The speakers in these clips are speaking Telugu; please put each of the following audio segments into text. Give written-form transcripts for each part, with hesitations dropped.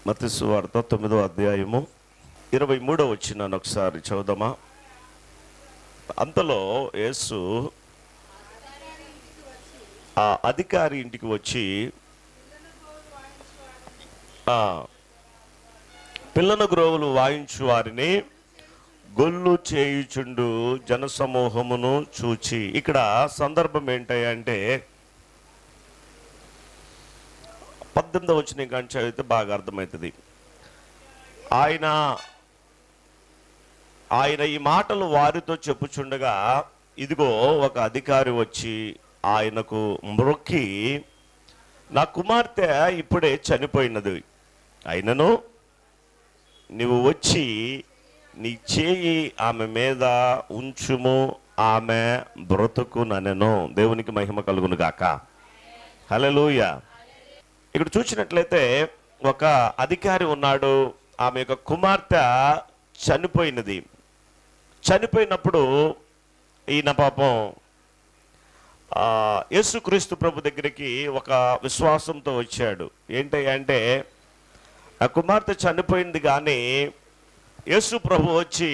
మత్తయి సువార్త 9వ అధ్యాయము 23వ వచనాన్ని ఒకసారి చదువుదామా. అంతలో యేసు ఆ అధికారి ఇంటికి వచ్చి పిల్లన గ్రోవులు వాయించు వారిని గొల్లు చేయుచుండు జనసమూహమును చూచి. ఇక్కడ సందర్భం ఏంటంటే 18వ వచనం కానీ చదివితే బాగా అర్థమవుతుంది. ఆయన ఈ మాటలు వారితో చెప్పుచుండగా ఇదిగో ఒక అధికారి వచ్చి ఆయనకు మ్రొక్కి, నా కుమార్తె ఇప్పుడే చనిపోయినది, అయినను నువ్వు వచ్చి నీ చేయి ఆమె మీద ఉంచుము, ఆమె బ్రతుకునెను. దేవునికి మహిమ కలుగును గాక. హల్లెలూయా. ఇక్కడ చూసినట్లయితే ఒక అధికారి ఉన్నాడు, ఆమె యొక్క కుమార్తె చనిపోయినది. చనిపోయినప్పుడు ఈయన పాపం యేసుక్రీస్తు ప్రభు దగ్గరికి ఒక విశ్వాసంతో వచ్చాడు. ఏంటంటే ఆ కుమార్తె చనిపోయింది కానీ యేసు ప్రభు వచ్చి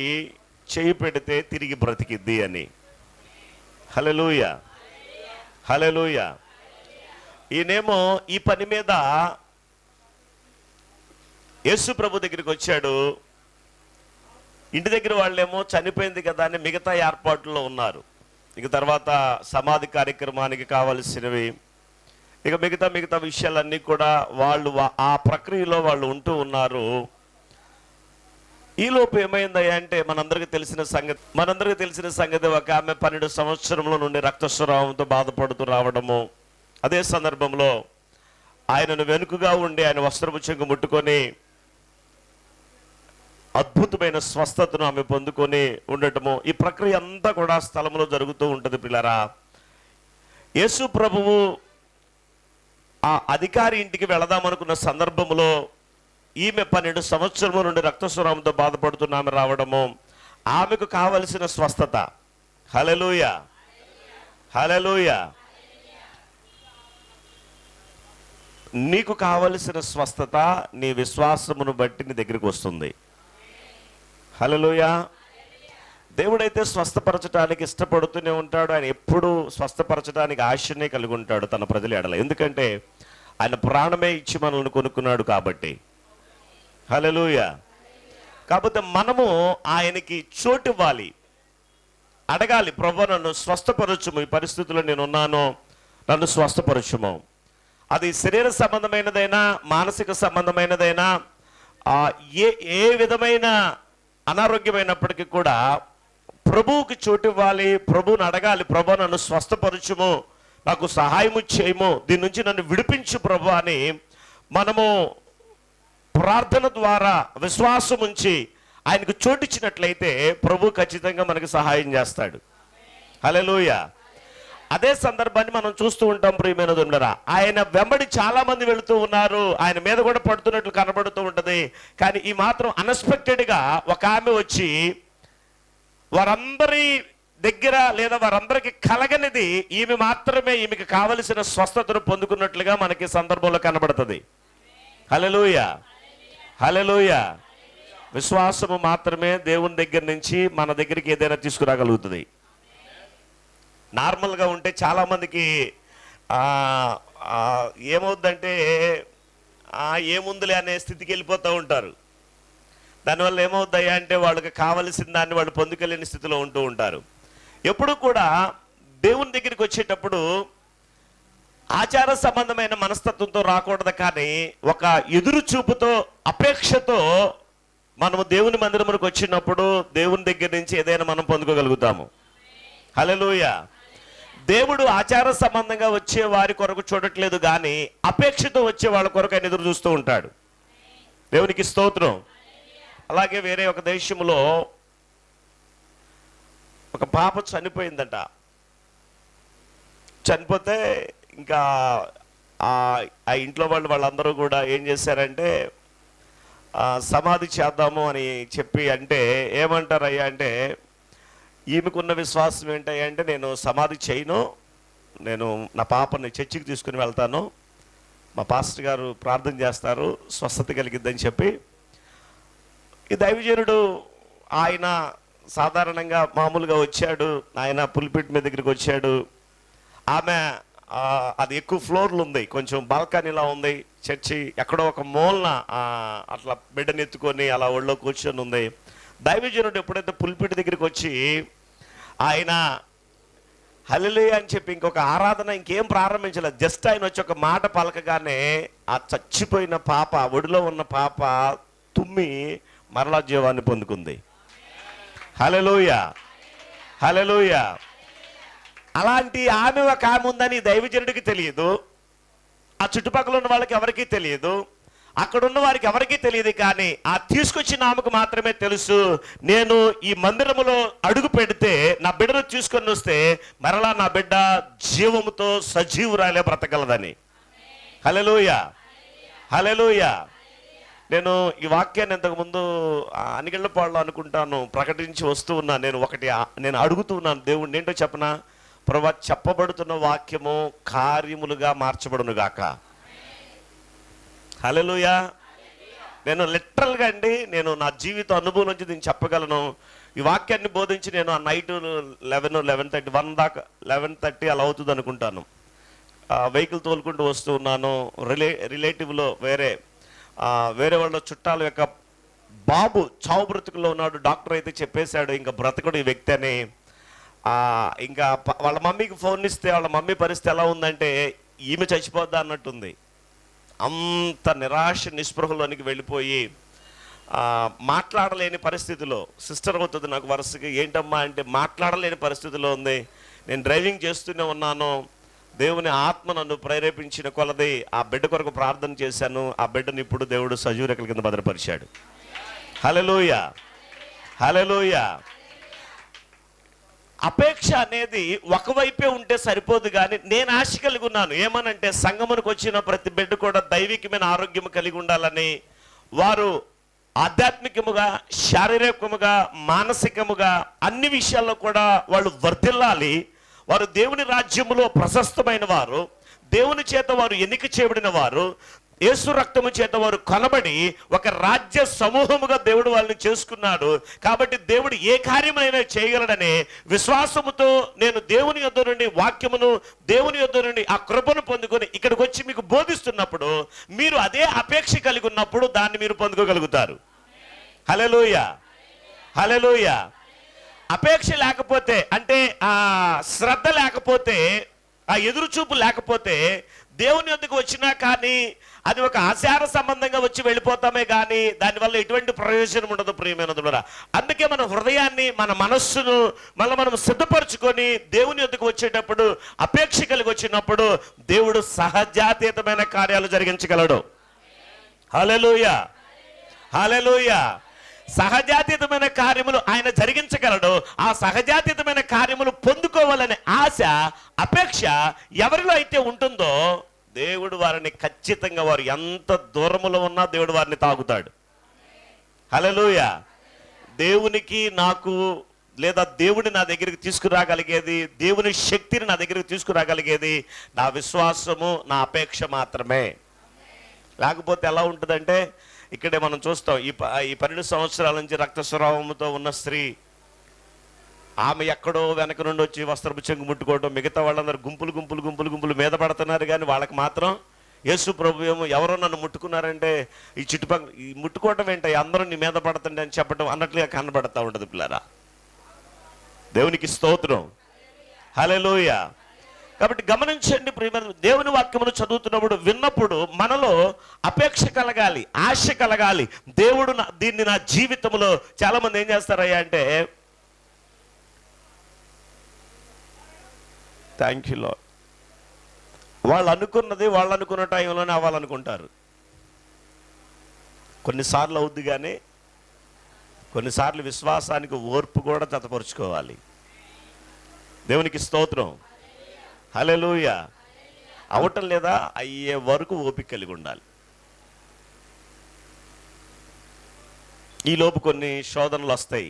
చేయి పెడితే తిరిగి బ్రతికిద్ది అని. హల్లెలూయా, హల్లెలూయా. ఈయనేమో ఈ పని మీద యేసు ప్రభు దగ్గరికి వచ్చాడు. ఇంటి దగ్గర వాళ్ళేమో చనిపోయింది కదా అని మిగతా ఏర్పాట్లలో ఉన్నారు. ఇక తర్వాత సమాధి కార్యక్రమానికి కావలసినవి, ఇక మిగతా విషయాలన్నీ కూడా వాళ్ళు ఆ ప్రక్రియలో వాళ్ళు ఉంటూ ఉన్నారు. ఈలోపు ఏమైందయ్యా అంటే మనందరికీ తెలిసిన సంగతి ఒక ఆమె 12 సంవత్సరంలో నుండి రక్తస్రావంతో బాధపడుతూ రావడము. అదే సందర్భంలో ఆయనను వెనుకగా ఉండి ఆయన వస్త్రపు చెంగు ముట్టుకొని అద్భుతమైన స్వస్థతను ఆమె పొందుకొని ఉండటము. ఈ ప్రక్రియ అంతా కూడా స్థలంలో జరుగుతూ ఉంటుంది. పిల్లరా, యేసు ప్రభువు ఆ అధికారి ఇంటికి వెళదామనుకున్న సందర్భంలో ఈమె 12 సంవత్సరముల నుండి రక్తస్రావంతో బాధపడుతున్న ఆమె రావడము, ఆమెకు కావలసిన స్వస్థత. హల్లెలూయా, హల్లెలూయా. నీకు కావలసిన స్వస్థత నీ విశ్వాసమును బట్టి నీ దగ్గరికి వస్తుంది. హల్లెలూయా. దేవుడైతే స్వస్థపరచడానికి ఇష్టపడుతూనే ఉంటాడు. ఆయన ఎప్పుడూ స్వస్థపరచడానికి ఆశనే కలిగి ఉంటాడు తన ప్రజల ఎడల. ఎందుకంటే ఆయన ప్రాణమే ఇచ్చి మనల్ని కొనుక్కున్నాడు కాబట్టి. హల్లెలూయా. కాకపోతే మనము ఆయనకి చోటు ఇవ్వాలి, అడగాలి. ప్రభు నన్ను స్వస్థపరచుము, ఈ పరిస్థితుల్లో నేను ఉన్నాను, నన్ను స్వస్థపరచుము. అది శరీర సంబంధమైనదైనా మానసిక సంబంధమైనదైనా ఏ విధమైన అనారోగ్యమైనప్పటికీ కూడా ప్రభువుకి చోటు ఇవ్వాలి, ప్రభువుని అడగాలి. ప్రభు నన్ను స్వస్థపరచుము, నాకు సహాయము చేయము, దీని నుంచి నన్ను విడిపించు ప్రభు అని మనము ప్రార్థన ద్వారా విశ్వాసం ఉంచి ఆయనకు చోటిచ్చినట్లయితే ప్రభు ఖచ్చితంగా మనకి సహాయం చేస్తాడు. హల్లెలూయా. అదే సందర్భాన్ని మనం చూస్తూ ఉంటాం ప్రియమైన దేవులారా. ఆయన వెంబడి చాలా మంది వెళుతూ ఉన్నారు, ఆయన మీద కూడా పడుతున్నట్లు కనబడుతూ ఉంటుంది. కానీ ఈ మాత్రం అన్ఎక్స్పెక్టెడ్గా ఒక ఆమె వచ్చి వారందరి దగ్గర లేదా వారందరికి కలగనిది ఈమె మాత్రమే ఈమెకి కావలసిన స్వస్థతను పొందుకున్నట్లుగా మనకి సందర్భంలో కనబడుతుంది. హల్లెలూయా, హల్లెలూయా. విశ్వాసము మాత్రమే దేవుని దగ్గర నుంచి మన దగ్గరికి ఏదైనా తీసుకురాగలుగుతుంది. నార్మల్గా ఉంటే చాలామందికి ఏమవుద్దంటే ఏముందులే అనే స్థితికి వెళ్ళిపోతూ ఉంటారు. దానివల్ల ఏమవుతాయా అంటే వాళ్ళకి కావలసిన దాన్ని వాళ్ళు పొందుకెళ్ళని స్థితిలో ఉంటూ ఉంటారు. ఎప్పుడు కూడా దేవుని దగ్గరికి వచ్చేటప్పుడు ఆచార సంబంధమైన మనస్తత్వంతో రాకూడదు, కానీ ఒక ఎదురు చూపుతో అపేక్షతో మనము దేవుని మందిరమునికి వచ్చినప్పుడు దేవుని దగ్గర నుంచి ఏదైనా మనం పొందుకోగలుగుతాము. హల్లెలూయా. దేవుడు ఆచార సంబంధంగా వచ్చే వారి కొరకు చూడట్లేదు, కానీ అపేక్షతో వచ్చే వాళ్ళ కొరకు ఆయన ఎదురు చూస్తూ ఉంటాడు. దేవునికి స్తోత్రం. అలాగే వేరే ఒక దేశంలో ఒక పాప చనిపోయిందట. చనిపోతే ఇంకా ఆ ఇంట్లో వాళ్ళందరూ కూడా ఏం చేశారంటే సమాధి చేద్దాము అని చెప్పి అంటే ఏమంటారయ్యా అంటే, ఈమెకున్న విశ్వాసం ఏంటంటే నేను సమాధి చేయను, నేను నా పాపని చర్చికి తీసుకుని వెళ్తాను, మా పాస్టర్ గారు ప్రార్థన చేస్తారు, స్వస్థత కలిగిద్దని చెప్పి. ఈ దైవజనుడు ఆయన సాధారణంగా మామూలుగా వచ్చాడు, ఆయన పుల్పిట్ మీద దగ్గరికి వచ్చాడు. ఆమె అది ఎక్కువ ఫ్లోర్లు ఉంది, కొంచెం బాల్కనీలా ఉంది చర్చి, ఎక్కడో ఒక మూలన అట్లా బిడ్డను ఎత్తుకొని అలా ఒళ్ళో కూర్చొని ఉంది. దైవజనుడు ఎప్పుడైతే పుల్పిట్ దగ్గరికి వచ్చి ఆయన హల్లెలూయా అని చెప్పి ఇంకొక ఆరాధన ఇంకేం ప్రారంభించలేదు, జస్ట్ ఆయన వచ్చి ఒక మాట పలకగానే ఆ చచ్చిపోయిన పాప, ఒడిలో ఉన్న పాప తుమ్మి మరలా జీవాన్ని పొందుకుంది. హల్లెలూయా, హల్లెలూయా. అలాంటి ఆమె ఒక ఆమె ఉందని దైవజనుడికి తెలియదు, ఆ చుట్టుపక్కల ఉన్న వాళ్ళకి ఎవరికీ తెలియదు, అక్కడ ఉన్న వారికి ఎవరికీ తెలియదు. కానీ ఆ తీసుకొచ్చిన ఆమెకు మాత్రమే తెలుసు, నేను ఈ మందిరములో అడుగు పెడితే నా బిడ్డను తీసుకొని వస్తే మరలా నా బిడ్డ జీవముతో సజీవురాలే బ్రతకలదని. హల్లెలూయా, హల్లెలూయా. నేను ఈ వాక్యాన్ని ఇంతకుముందు అనిగళ్ళపాడులో అనుకుంటాను ప్రకటించి వస్తూ ఉన్నా. నేను అడుగుతూ ఉన్నాను దేవుడిని, ఏంటో చెప్పనా, ప్రభువా చెప్పబడుతున్న వాక్యము కార్యములుగా మార్చబడును గాక. హల్లెలూయా. నేను లిటరల్గా అండి, నేను నా జీవిత అనుభవం నుంచి దీన్ని చెప్పగలను. ఈ వాక్యాన్ని బోధించి నేను ఆ నైట్ 11:30 1 దాకా 11:30 అలా అవుతుంది అనుకుంటాను. వెహికల్ తోలుకుంటూ వస్తూ ఉన్నాను. రిలేటివ్లో వేరే వాళ్ళ చుట్టాల యొక్క బాబు చావు బ్రతుకులో ఉన్నాడు. డాక్టర్ అయితే చెప్పేశాడు ఇంకా బ్రతకడు ఈ వ్యక్తి అని. ఇంకా వాళ్ళ మమ్మీకి ఫోన్ ఇస్తే వాళ్ళ మమ్మీ పరిస్థితి ఎలా ఉందంటే ఈమె చచ్చిపోద్దా అన్నట్టుంది. అంత నిరాశ నిస్పృహలోనికి వెళ్ళిపోయి మాట్లాడలేని పరిస్థితిలో, సిస్టర్ అవుతుంది నాకు వరుసగా, ఏంటమ్మా అంటే మాట్లాడలేని పరిస్థితిలో ఉంది. నేను డ్రైవింగ్ చేస్తూనే ఉన్నాను, దేవుని ఆత్మ నన్ను ప్రేరేపించిన కొలది ఆ బిడ్డ కొరకు ప్రార్థన చేశాను. ఆ బిడ్డను ఇప్పుడు దేవుడు సజీవ రెక్కల కింద భద్రపరిచాడు. హల్లెలూయా, హల్లెలూయా. అపేక్ష అనేది ఒకవైపే ఉంటే సరిపోదు, కానీ నేను ఆశ కలిగి ఉన్నాను. ఏమనంటే సంగమునికి వచ్చిన ప్రతి బిడ్డ కూడా దైవికమైన ఆరోగ్యం కలిగి ఉండాలని, వారు ఆధ్యాత్మికముగా, శారీరకముగా, మానసికముగా అన్ని విషయాల్లో కూడా వాళ్ళు వర్ధిల్లాలి. వారు దేవుని రాజ్యములో ప్రశస్తమైన వారు, దేవుని చేత వారు ఎన్నిక చేయబడిన వారు, యేసు రక్తము చేత వారు కొనబడి ఒక రాజ్య సమూహముగా దేవుడు వాళ్ళని చేసుకున్నాడు. కాబట్టి దేవుడు ఏ కార్యమైనా చేయగలడనే విశ్వాసముతో నేను దేవుని యొద్ద నుండి వాక్యమును, దేవుని యొద్ద నుండి ఆ కృపను పొందుకొని ఇక్కడికి వచ్చి మీకు బోధిస్తున్నప్పుడు మీరు అదే అపేక్ష కలిగి ఉన్నప్పుడు దాన్ని మీరు పొందుకోగలుగుతారు. హల్లెలూయా, హల్లెలూయా. అపేక్ష లేకపోతే, అంటే ఆ శ్రద్ధ లేకపోతే, ఆ ఎదురుచూపు లేకపోతే దేవుని యొద్దకు వచ్చినా కానీ అది ఒక ఆచార సంబంధంగా వచ్చి వెళ్ళిపోతామే కానీ దానివల్ల ఎటువంటి ప్రయోజనం ఉండదు ప్రియమైన ద్వారా. అందుకే మన హృదయాన్ని, మన మనస్సును మనం సిద్ధపరచుకొని దేవుని యొద్దకు వచ్చేటప్పుడు అపేక్ష కలిగి వచ్చినప్పుడు దేవుడు సహజాతీతమైన కార్యాలు జరిగించగలడు. హల్లెలూయా, హల్లెలూయా. సహజాతీతమైన కార్యములు ఆయన జరిగించగలడు. ఆ సహజాతీతమైన కార్యములు పొందుకోవాలనే ఆశ, అపేక్ష ఎవరిలో అయితే ఉంటుందో దేవుడు వారిని ఖచ్చితంగా, వారు ఎంత దూరములో ఉన్నా దేవుడు వారిని తాగుతాడు. హల్లెలూయా. దేవునికి నాకు, లేదా దేవుని నా దగ్గరికి తీసుకురాగలిగేది, దేవుని శక్తిని నా దగ్గరికి తీసుకురాగలిగేది నా విశ్వాసము, నా అపేక్ష మాత్రమే. లేకపోతే ఎలా ఉంటుందంటే, ఇక్కడే మనం చూస్తాం, ఈ 12 సంవత్సరాల నుంచి రక్తస్రావముతో ఉన్న స్త్రీ, ఆమె ఎక్కడో వెనక నుండి వచ్చి వస్త్రపు చెంగు ముట్టుకోవడం, మిగతా వాళ్ళందరూ గుంపులు మీద పడుతున్నారు. కానీ వాళ్ళకి మాత్రం యేసు ప్రభు ఏమో ఎవరో నన్ను ముట్టుకున్నారంటే ఈ చుట్టుపక్కల ఈ ముట్టుకోవటం ఏంటి, అందరూ నీ మీద పడుతుండే అని చెప్పడం అన్నట్లుగా కనబడతా ఉంటుంది పిల్లరా. దేవునికి స్తోత్రం, హల్లెలూయా. కాబట్టి గమనించండి ప్రియమైన, దేవుని వాక్యమును చదువుతున్నప్పుడు, విన్నప్పుడు మనలో అపేక్ష కలగాలి, ఆశ కలగాలి. దేవుడు దీన్ని నా జీవితంలో, చాలా మంది ఏం చేస్తారయ్యా అంటే, థ్యాంక్ యూ లార్డ్, వాళ్ళు అనుకున్నది వాళ్ళు అనుకున్న టైంలోనే అవ్వాలనుకుంటారు. కొన్నిసార్లు అవుద్ది, కానీ కొన్నిసార్లు విశ్వాసానికి ఓర్పు కూడా జతపరుచుకోవాలి. దేవునికి స్తోత్రం, హల్లెలూయా. అవటం లేదా, అయ్యే వరకు ఓపిక కలిగి ఉండాలి. ఈలోపు కొన్ని శోధనలు వస్తాయి.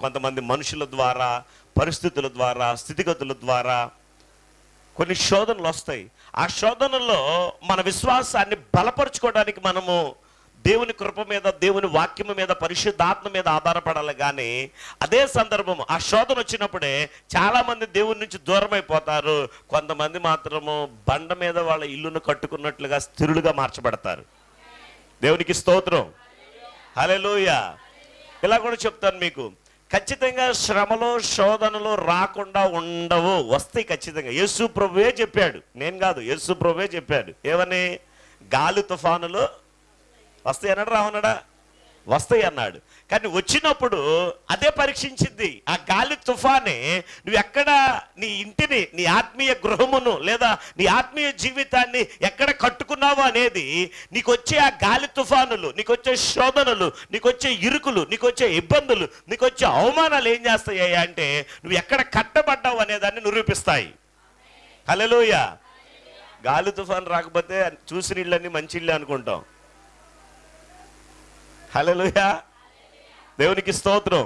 కొంతమంది మనుషుల ద్వారా, పరిస్థితుల ద్వారా, స్థితిగతుల ద్వారా కొన్ని శోధనలు వస్తాయి. ఆ శోధనల్లో మన విశ్వాసాన్ని బలపరుచుకోవడానికి మనము దేవుని కృప మీద, దేవుని వాక్యము మీద, పరిశుద్ధాత్మ మీద ఆధారపడాలి. కానీ అదే సందర్భం ఆ శోధన వచ్చినప్పుడే చాలామంది దేవుని నుంచి దూరం అయిపోతారు. కొంతమంది మాత్రము బండ మీద వాళ్ళ ఇల్లును కట్టుకున్నట్లుగా స్థిరులుగా మార్చబడతారు. దేవునికి స్తోత్రం, హల్లెలూయా. ఇలా కూడా చెప్తాను మీకు, ఖచ్చితంగా శ్రమలో శోధనలు రాకుండా ఉండవు, వస్తాయి ఖచ్చితంగా. యేసు ప్రభువే చెప్పాడు, నేను కాదు, యేసు ప్రభువే చెప్పాడు. ఏమని? గాలి తుఫానులు వస్తాయి అన్నాడు, రావన్నాడా? వస్తాయి అన్నాడు. కానీ వచ్చినప్పుడు అదే పరీక్షించింది. ఆ గాలి తుఫానే నువ్వు ఎక్కడ నీ ఇంటిని, నీ ఆత్మీయ గృహమును లేదా నీ ఆత్మీయ జీవితాన్ని ఎక్కడ కట్టుకున్నావు అనేది, నీకు వచ్చే ఆ గాలి తుఫానులు, నీకు వచ్చే శోధనలు, నీకు వచ్చే ఇరుకులు, నీకు వచ్చే ఇబ్బందులు, నీకు వచ్చే అవమానాలు ఏం చేస్తాయి అంటే నువ్వు ఎక్కడ కట్టబడ్డావు అనేదాన్ని నిరూపిస్తాయి. హల్లెలూయా. గాలి తుఫాను రాకపోతే చూసిన ఇళ్ళన్నీ మంచి ఇళ్ళు అనుకుంటాం. హల్లెలూయా, దేవునికి స్తోత్రం.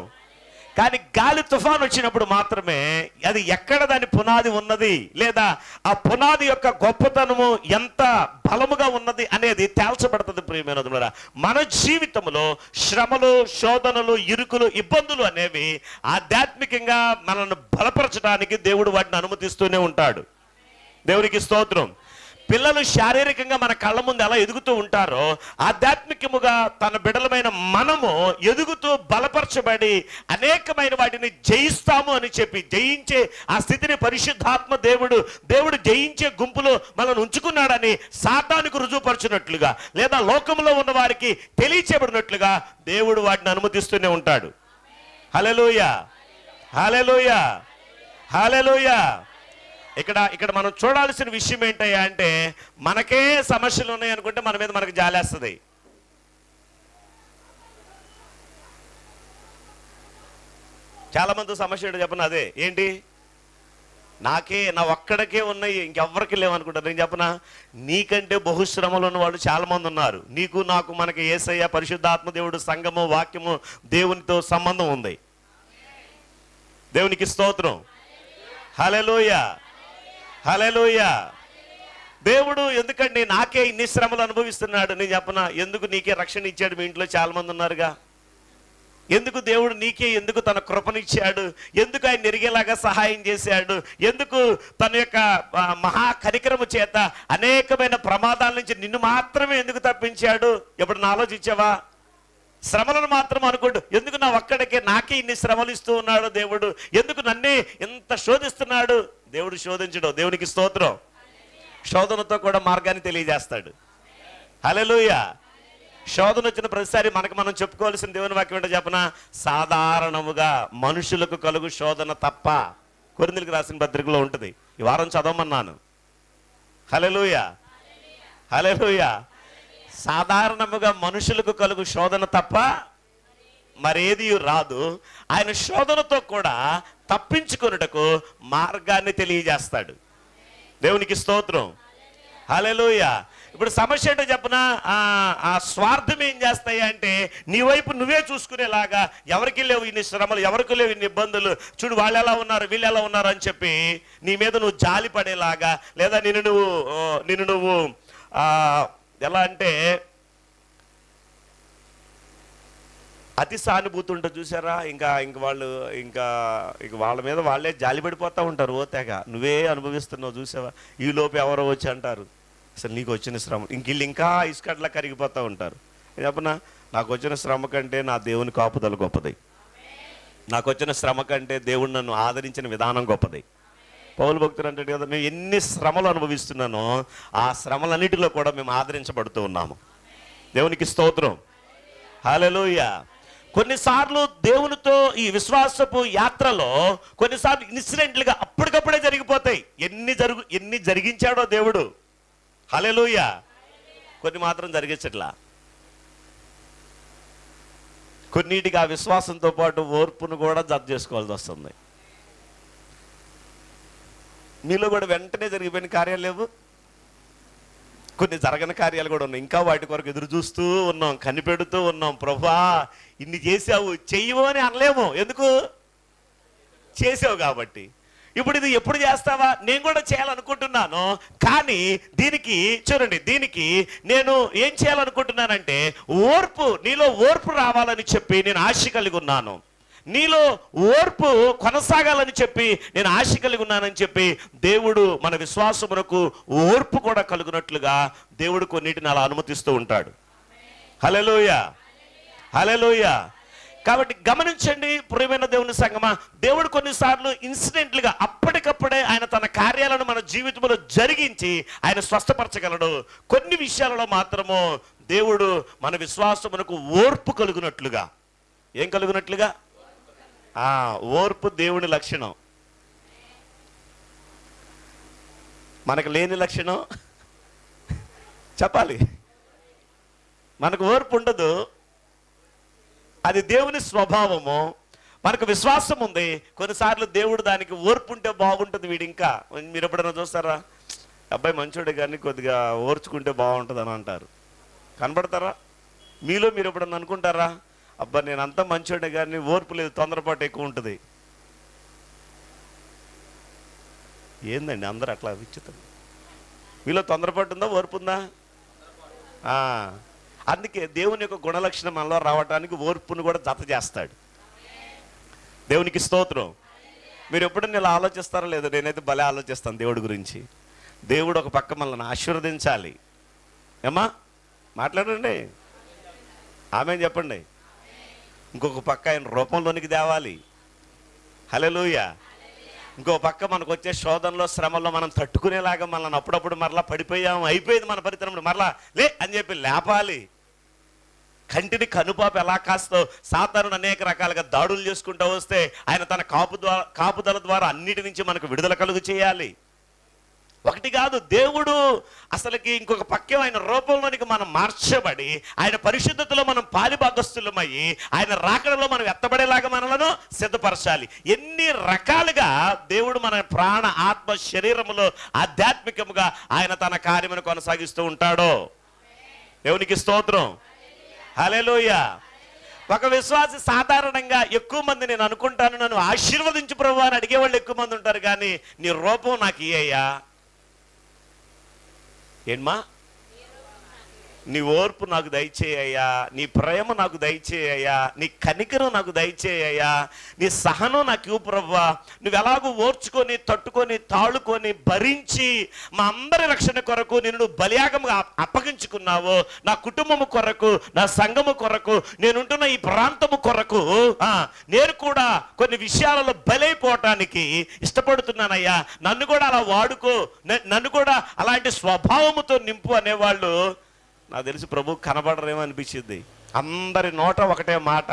కానీ గాలి తుఫాన్ వచ్చినప్పుడు మాత్రమే అది ఎక్కడ దాని పునాది ఉన్నది, లేదా ఆ పునాది యొక్క గొప్పతనము ఎంత బలముగా ఉన్నది అనేది తేల్చబడుతుంది. ప్రియమైనది, మన జీవితంలో శ్రమలు, శోధనలు, ఇరుకులు, ఇబ్బందులు అనేవి ఆధ్యాత్మికంగా మనల్ని బలపరచడానికి దేవుడు వాటిని అనుమతిస్తూనే ఉంటాడు. దేవునికి స్తోత్రం. పిల్లలు శారీరకంగా మన కళ్ళ ముందు ఎలా ఎదుగుతూ ఉంటారో, ఆధ్యాత్మికముగా తన బిడ్డలమైన మనము ఎదుగుతూ బలపరచబడి అనేకమైన వాటిని జయిస్తాము అని చెప్పి, జయించే ఆ స్థితిని పరిశుద్ధాత్మ దేవుడు జయించే గుంపులో మనల్ని ఉంచుకున్నాడని సాతానుకు రుజువుపరచినట్లుగా, లేదా లోకంలో ఉన్న వారికి తెలియచేయబడినట్లుగా దేవుడు వాటిని అనుమతిస్తూనే ఉంటాడు. హల్లెలూయా, హల్లెలూయా, హల్లెలూయా. ఇక్కడ మనం చూడాల్సిన విషయం ఏంటయ్యా అంటే, మనకే సమస్యలు ఉన్నాయి అనుకుంటే మన మీద మనకు జాలేస్తుంది. చాలా మంది సమస్య ఏంటో చెప్పను, అదే ఏంటి, నా ఒక్కడికే ఉన్నాయి, ఇంకెవ్వరికి లేవనుకుంటారు. నేను చెప్పనా, నీకంటే బహుశ్రమలు ఉన్న వాళ్ళు చాలా మంది ఉన్నారు. నీకు నాకు మనకి యేసయ్య, పరిశుద్ధాత్మ దేవుడు, సంఘము, వాక్యము, దేవునితో సంబంధం ఉంది. దేవునికి స్తోత్రం, హల్లెలూయా, హల్లెలూయా. దేవుడు ఎందుకండి నాకే ఇన్ని శ్రమలు అనుభవిస్తున్నాడు? నేను చెప్పనా, ఎందుకు నీకే రక్షణ ఇచ్చాడు? మీ ఇంట్లో చాలా మంది ఉన్నారుగా. ఎందుకు దేవుడు నీకే ఎందుకు తన కృపనిచ్చాడు? ఎందుకు ఆయన ఎరిగేలాగా సహాయం చేశాడు? ఎందుకు తన యొక్క మహా కనికరము చేత అనేకమైన ప్రమాదాల నుంచి నిన్ను మాత్రమే ఎందుకు తప్పించాడు? ఎప్పుడు ఆలోచించావా? శ్రమలను మాత్రం అనుకోండు. ఎందుకు నా ఒక్కడికే నాకే ఇన్ని శ్రమలు ఇస్తూ ఉన్నాడు దేవుడు? ఎందుకు నన్నే ఇంత శోధిస్తున్నాడు? దేవుడు శోధించడు. దేవునికి స్తోత్రం. శోధనతో కూడా మార్గాన్ని తెలియజేస్తాడు. హల్లెలూయా. శోధన వచ్చిన ప్రతిసారి మనం చెప్పుకోవాల్సిన దేవుని వాక్యం ఏంటో చెప్పనా, సాధారణముగా మనుషులకు కలుగు శోధన తప్ప. కొరింథీయులకు రాసిన పత్రికలో ఉంటుంది, ఈ వారం చదవమన్నాను. హల్లెలూయా, హల్లెలూయా. సాధారణముగా మనుషులకు కలుగు శోధన తప్ప మరేది రాదు. ఆయన శోధనతో కూడా తప్పించుకొనుటకు మార్గాన్ని తెలియజేస్తాడు. దేవునికి స్తోత్రం, హల్లెలూయా. ఇప్పుడు సమస్య ఏంటో చెప్పనా, ఆ స్వార్థం ఏం చేస్తాయి అంటే నీ వైపు నువ్వే చూసుకునేలాగా, ఎవరికి లేవు ఇన్ని శ్రమలు, ఎవరికి లేవు ఇన్ని ఇబ్బందులు, చూడు వాళ్ళు ఎలా ఉన్నారు, వీళ్ళు ఎలా ఉన్నారు అని చెప్పి నీ మీద నువ్వు జాలి పడేలాగా, లేదా నిన్ను నువ్వు ఎలా అంటే అతి సానుభూతి ఉంటుంది చూసారా, ఇంకా వాళ్ళు వాళ్ళ మీద వాళ్ళే జాలి పడిపోతూ ఉంటారు. ఓ తెగ నువ్వే అనుభవిస్తున్నావు చూసావా, ఈ లోపు ఎవరో వచ్చి అంటారు అసలు నీకు వచ్చిన శ్రమ, వీళ్ళు ఇంకా ఇసుకట్లా కరిగిపోతూ ఉంటారు. చెప్పనా, నాకు వచ్చిన శ్రమ కంటే నా దేవుని కాపుదల గొప్పది. నాకు వచ్చిన శ్రమ కంటే దేవుడు నన్ను ఆదరించిన విధానం గొప్పది. పౌలు భక్తుడు అంటాడు కదా, మేము ఎన్ని శ్రమలు అనుభవిస్తున్నానో ఆ శ్రమలన్నిటిలో కూడా మేము ఆదరించబడుతూ ఉన్నాము. దేవునికి స్తోత్రం, హల్లెలూయా. కొన్నిసార్లు దేవునితో ఈ విశ్వాసపు యాత్రలో కొన్నిసార్లు ఇన్సిడెంట్లుగా అప్పటికప్పుడే జరిగిపోతాయి. ఎన్ని జరిగించాడో దేవుడు, హల్లెలూయా. కొన్ని మాత్రం జరిగించట్లా. కొన్నిటికి ఆ విశ్వాసంతో పాటు ఓర్పును కూడా జత చేసుకోవాల్సి వస్తుంది. మీలో కూడా వెంటనే జరిగిపోయిన కార్యాలు లేవు, కొన్ని జరగని కార్యాలు కూడా ఉన్నాయి. ఇంకా వాటి కొరకు ఎదురు చూస్తూ ఉన్నాం, కనిపెడుతూ ఉన్నాం. ప్రభువా ఇన్ని చేసావు, చెయ్యవు అని అనలేము, ఎందుకు చేసావు కాబట్టి. ఇప్పుడు ఇది ఎప్పుడు చేస్తావా? నేను కూడా చేయాలనుకుంటున్నాను, కానీ దీనికి చూడండి, దీనికి నేను ఏం చేయాలనుకుంటున్నానంటే ఓర్పు, నీలో ఓర్పు రావాలని చెప్పి నేను ఆశ కలిగి ఉన్నాను. నీలో ఓర్పు కొనసాగాలని చెప్పి నేను ఆశ కలిగి ఉన్నానని చెప్పి దేవుడు మన విశ్వాసమునకు ఓర్పు కూడా కలుగునట్లుగా దేవుడు కొన్నిటిని అలా అనుమతిస్తూ ఉంటాడు. హల్లెలూయా, హల్లెలూయా. కాబట్టి గమనించండి ప్రియమైన దేవుని సంగమా, దేవుడు కొన్నిసార్లు ఇన్సిడెంట్లుగా అప్పటికప్పుడే ఆయన తన కార్యాలను మన జీవితంలో జరిగించి ఆయన స్వస్థపరచగలడు. కొన్ని విషయాలలో మాత్రము దేవుడు మన విశ్వాసమునకు ఓర్పు కలుగునట్లుగా, ఏం కలుగునట్లుగా? ఓర్పు దేవుని లక్షణం. మనకు లేని లక్షణం చెప్పాలి. మనకు ఓర్పు ఉండదు, అది దేవుని స్వభావము. మనకు విశ్వాసం ఉంది, కొన్నిసార్లు దేవుడు దానికి ఓర్పు ఉంటే బాగుంటుంది. వీడు ఇంకా, మీరు ఎప్పుడైనా చూస్తారా, అబ్బాయి మంచోడే కానీ కొద్దిగా ఓర్చుకుంటే బాగుంటుంది అని అంటారు. కనబడతారా? మీలో మీరు ఎప్పుడన్నా అనుకుంటారా, అబ్బా నేను అంతా మంచోడే కానీ ఓర్పు లేదు, తొందరపాటు ఎక్కువ ఉంటుంది? ఏందండి అందరూ అట్లా విచిత్రం? మీలో తొందరపాటు ఉందా, ఓర్పు ఉందా? అందుకే దేవుని యొక్క గుణలక్షణం మనలో రావడానికి ఓర్పును కూడా జత చేస్తాడు. దేవునికి స్తోత్రం. మీరు ఎప్పుడైనా ఇలా ఆలోచిస్తారో లేదో, నేనైతే భలే ఆలోచిస్తాను దేవుడి గురించి. దేవుడు ఒక పక్క మనల్ని ఆశీర్వదించాలి. ఏమ్మా మాట్లాడండి, ఆమె చెప్పండి. ఇంకొక పక్క ఆయన రూపంలోనికి తేవాలి. హల్లెలూయా. ఇంకో పక్క మనకు వచ్చే శోధనలో, శ్రమల్లో మనం తట్టుకునేలాగా మనల్ని అప్పుడప్పుడు మరలా పడిపోయాము, అయిపోయింది మన పరితరం, మరలా లే అని చెప్పి లేపాలి. కంటిని కనుపాపు ఎలా కాస్తో సాతానుడు అనేక రకాలుగా దాడులు చేసుకుంటూ వస్తే ఆయన తన కాపుదల ద్వారా అన్నిటి నుంచి మనకు విడుదల కలుగు చేయాలి. ఒకటి కాదు, దేవుడు అసలుకి ఇంకొక పక్క ఆయన రూపంలోనికి మనం మార్చబడి ఆయన పరిశుద్ధతలో మనం పాలిభాగస్తులమయ్యి ఆయన రాకడలో మనం ఎత్తబడేలాగా మనలను సిద్ధపరచాలి. ఎన్ని రకాలుగా దేవుడు మన ప్రాణ ఆత్మ శరీరములో ఆధ్యాత్మికముగా ఆయన తన కార్యమును కొనసాగిస్తూ ఉంటాడో. దేవునికి స్తోత్రం. హల్లెలూయా. ఒక విశ్వాసి సాధారణంగా ఎక్కువ మంది, నేను అనుకుంటాను నన్ను ఆశీర్వదించు ప్రభువా అని అడిగేవాళ్ళు ఎక్కువ మంది ఉంటారు, కానీ నీ రూపం నాకు ఇయ్యయ్యా, ఏమ్మా నీ ఓర్పు నాకు దయచేయ్యా, నీ ప్రేమ నాకు దయచేయ్యా, నీ కనికరం నాకు దయచేయ్యా, నీ సహనం నాకు ఇవ్వు ప్రభువా. నువ్వు ఎలాగూ ఓర్చుకొని తట్టుకొని తాళుకొని భరించి మా అందరి రక్షణ కొరకు నిన్ను బలియాగముగా అప్పగించుకున్నావు. నా కుటుంబము కొరకు, నా సంఘము కొరకు, నేనుంటున్న ఈ ప్రాంతము కొరకు నేను కూడా కొన్ని విషయాలలో బలైపోవటానికి ఇష్టపడుతున్నానయ్యా. నన్ను కూడా అలా వాడుకో, నన్ను కూడా అలాంటి స్వభావముతో నింపు అనేవాళ్ళు నాకు తెలిసి ప్రభు కనబడరేమో అనిపించింది. అందరి నోట ఒకటే మాట,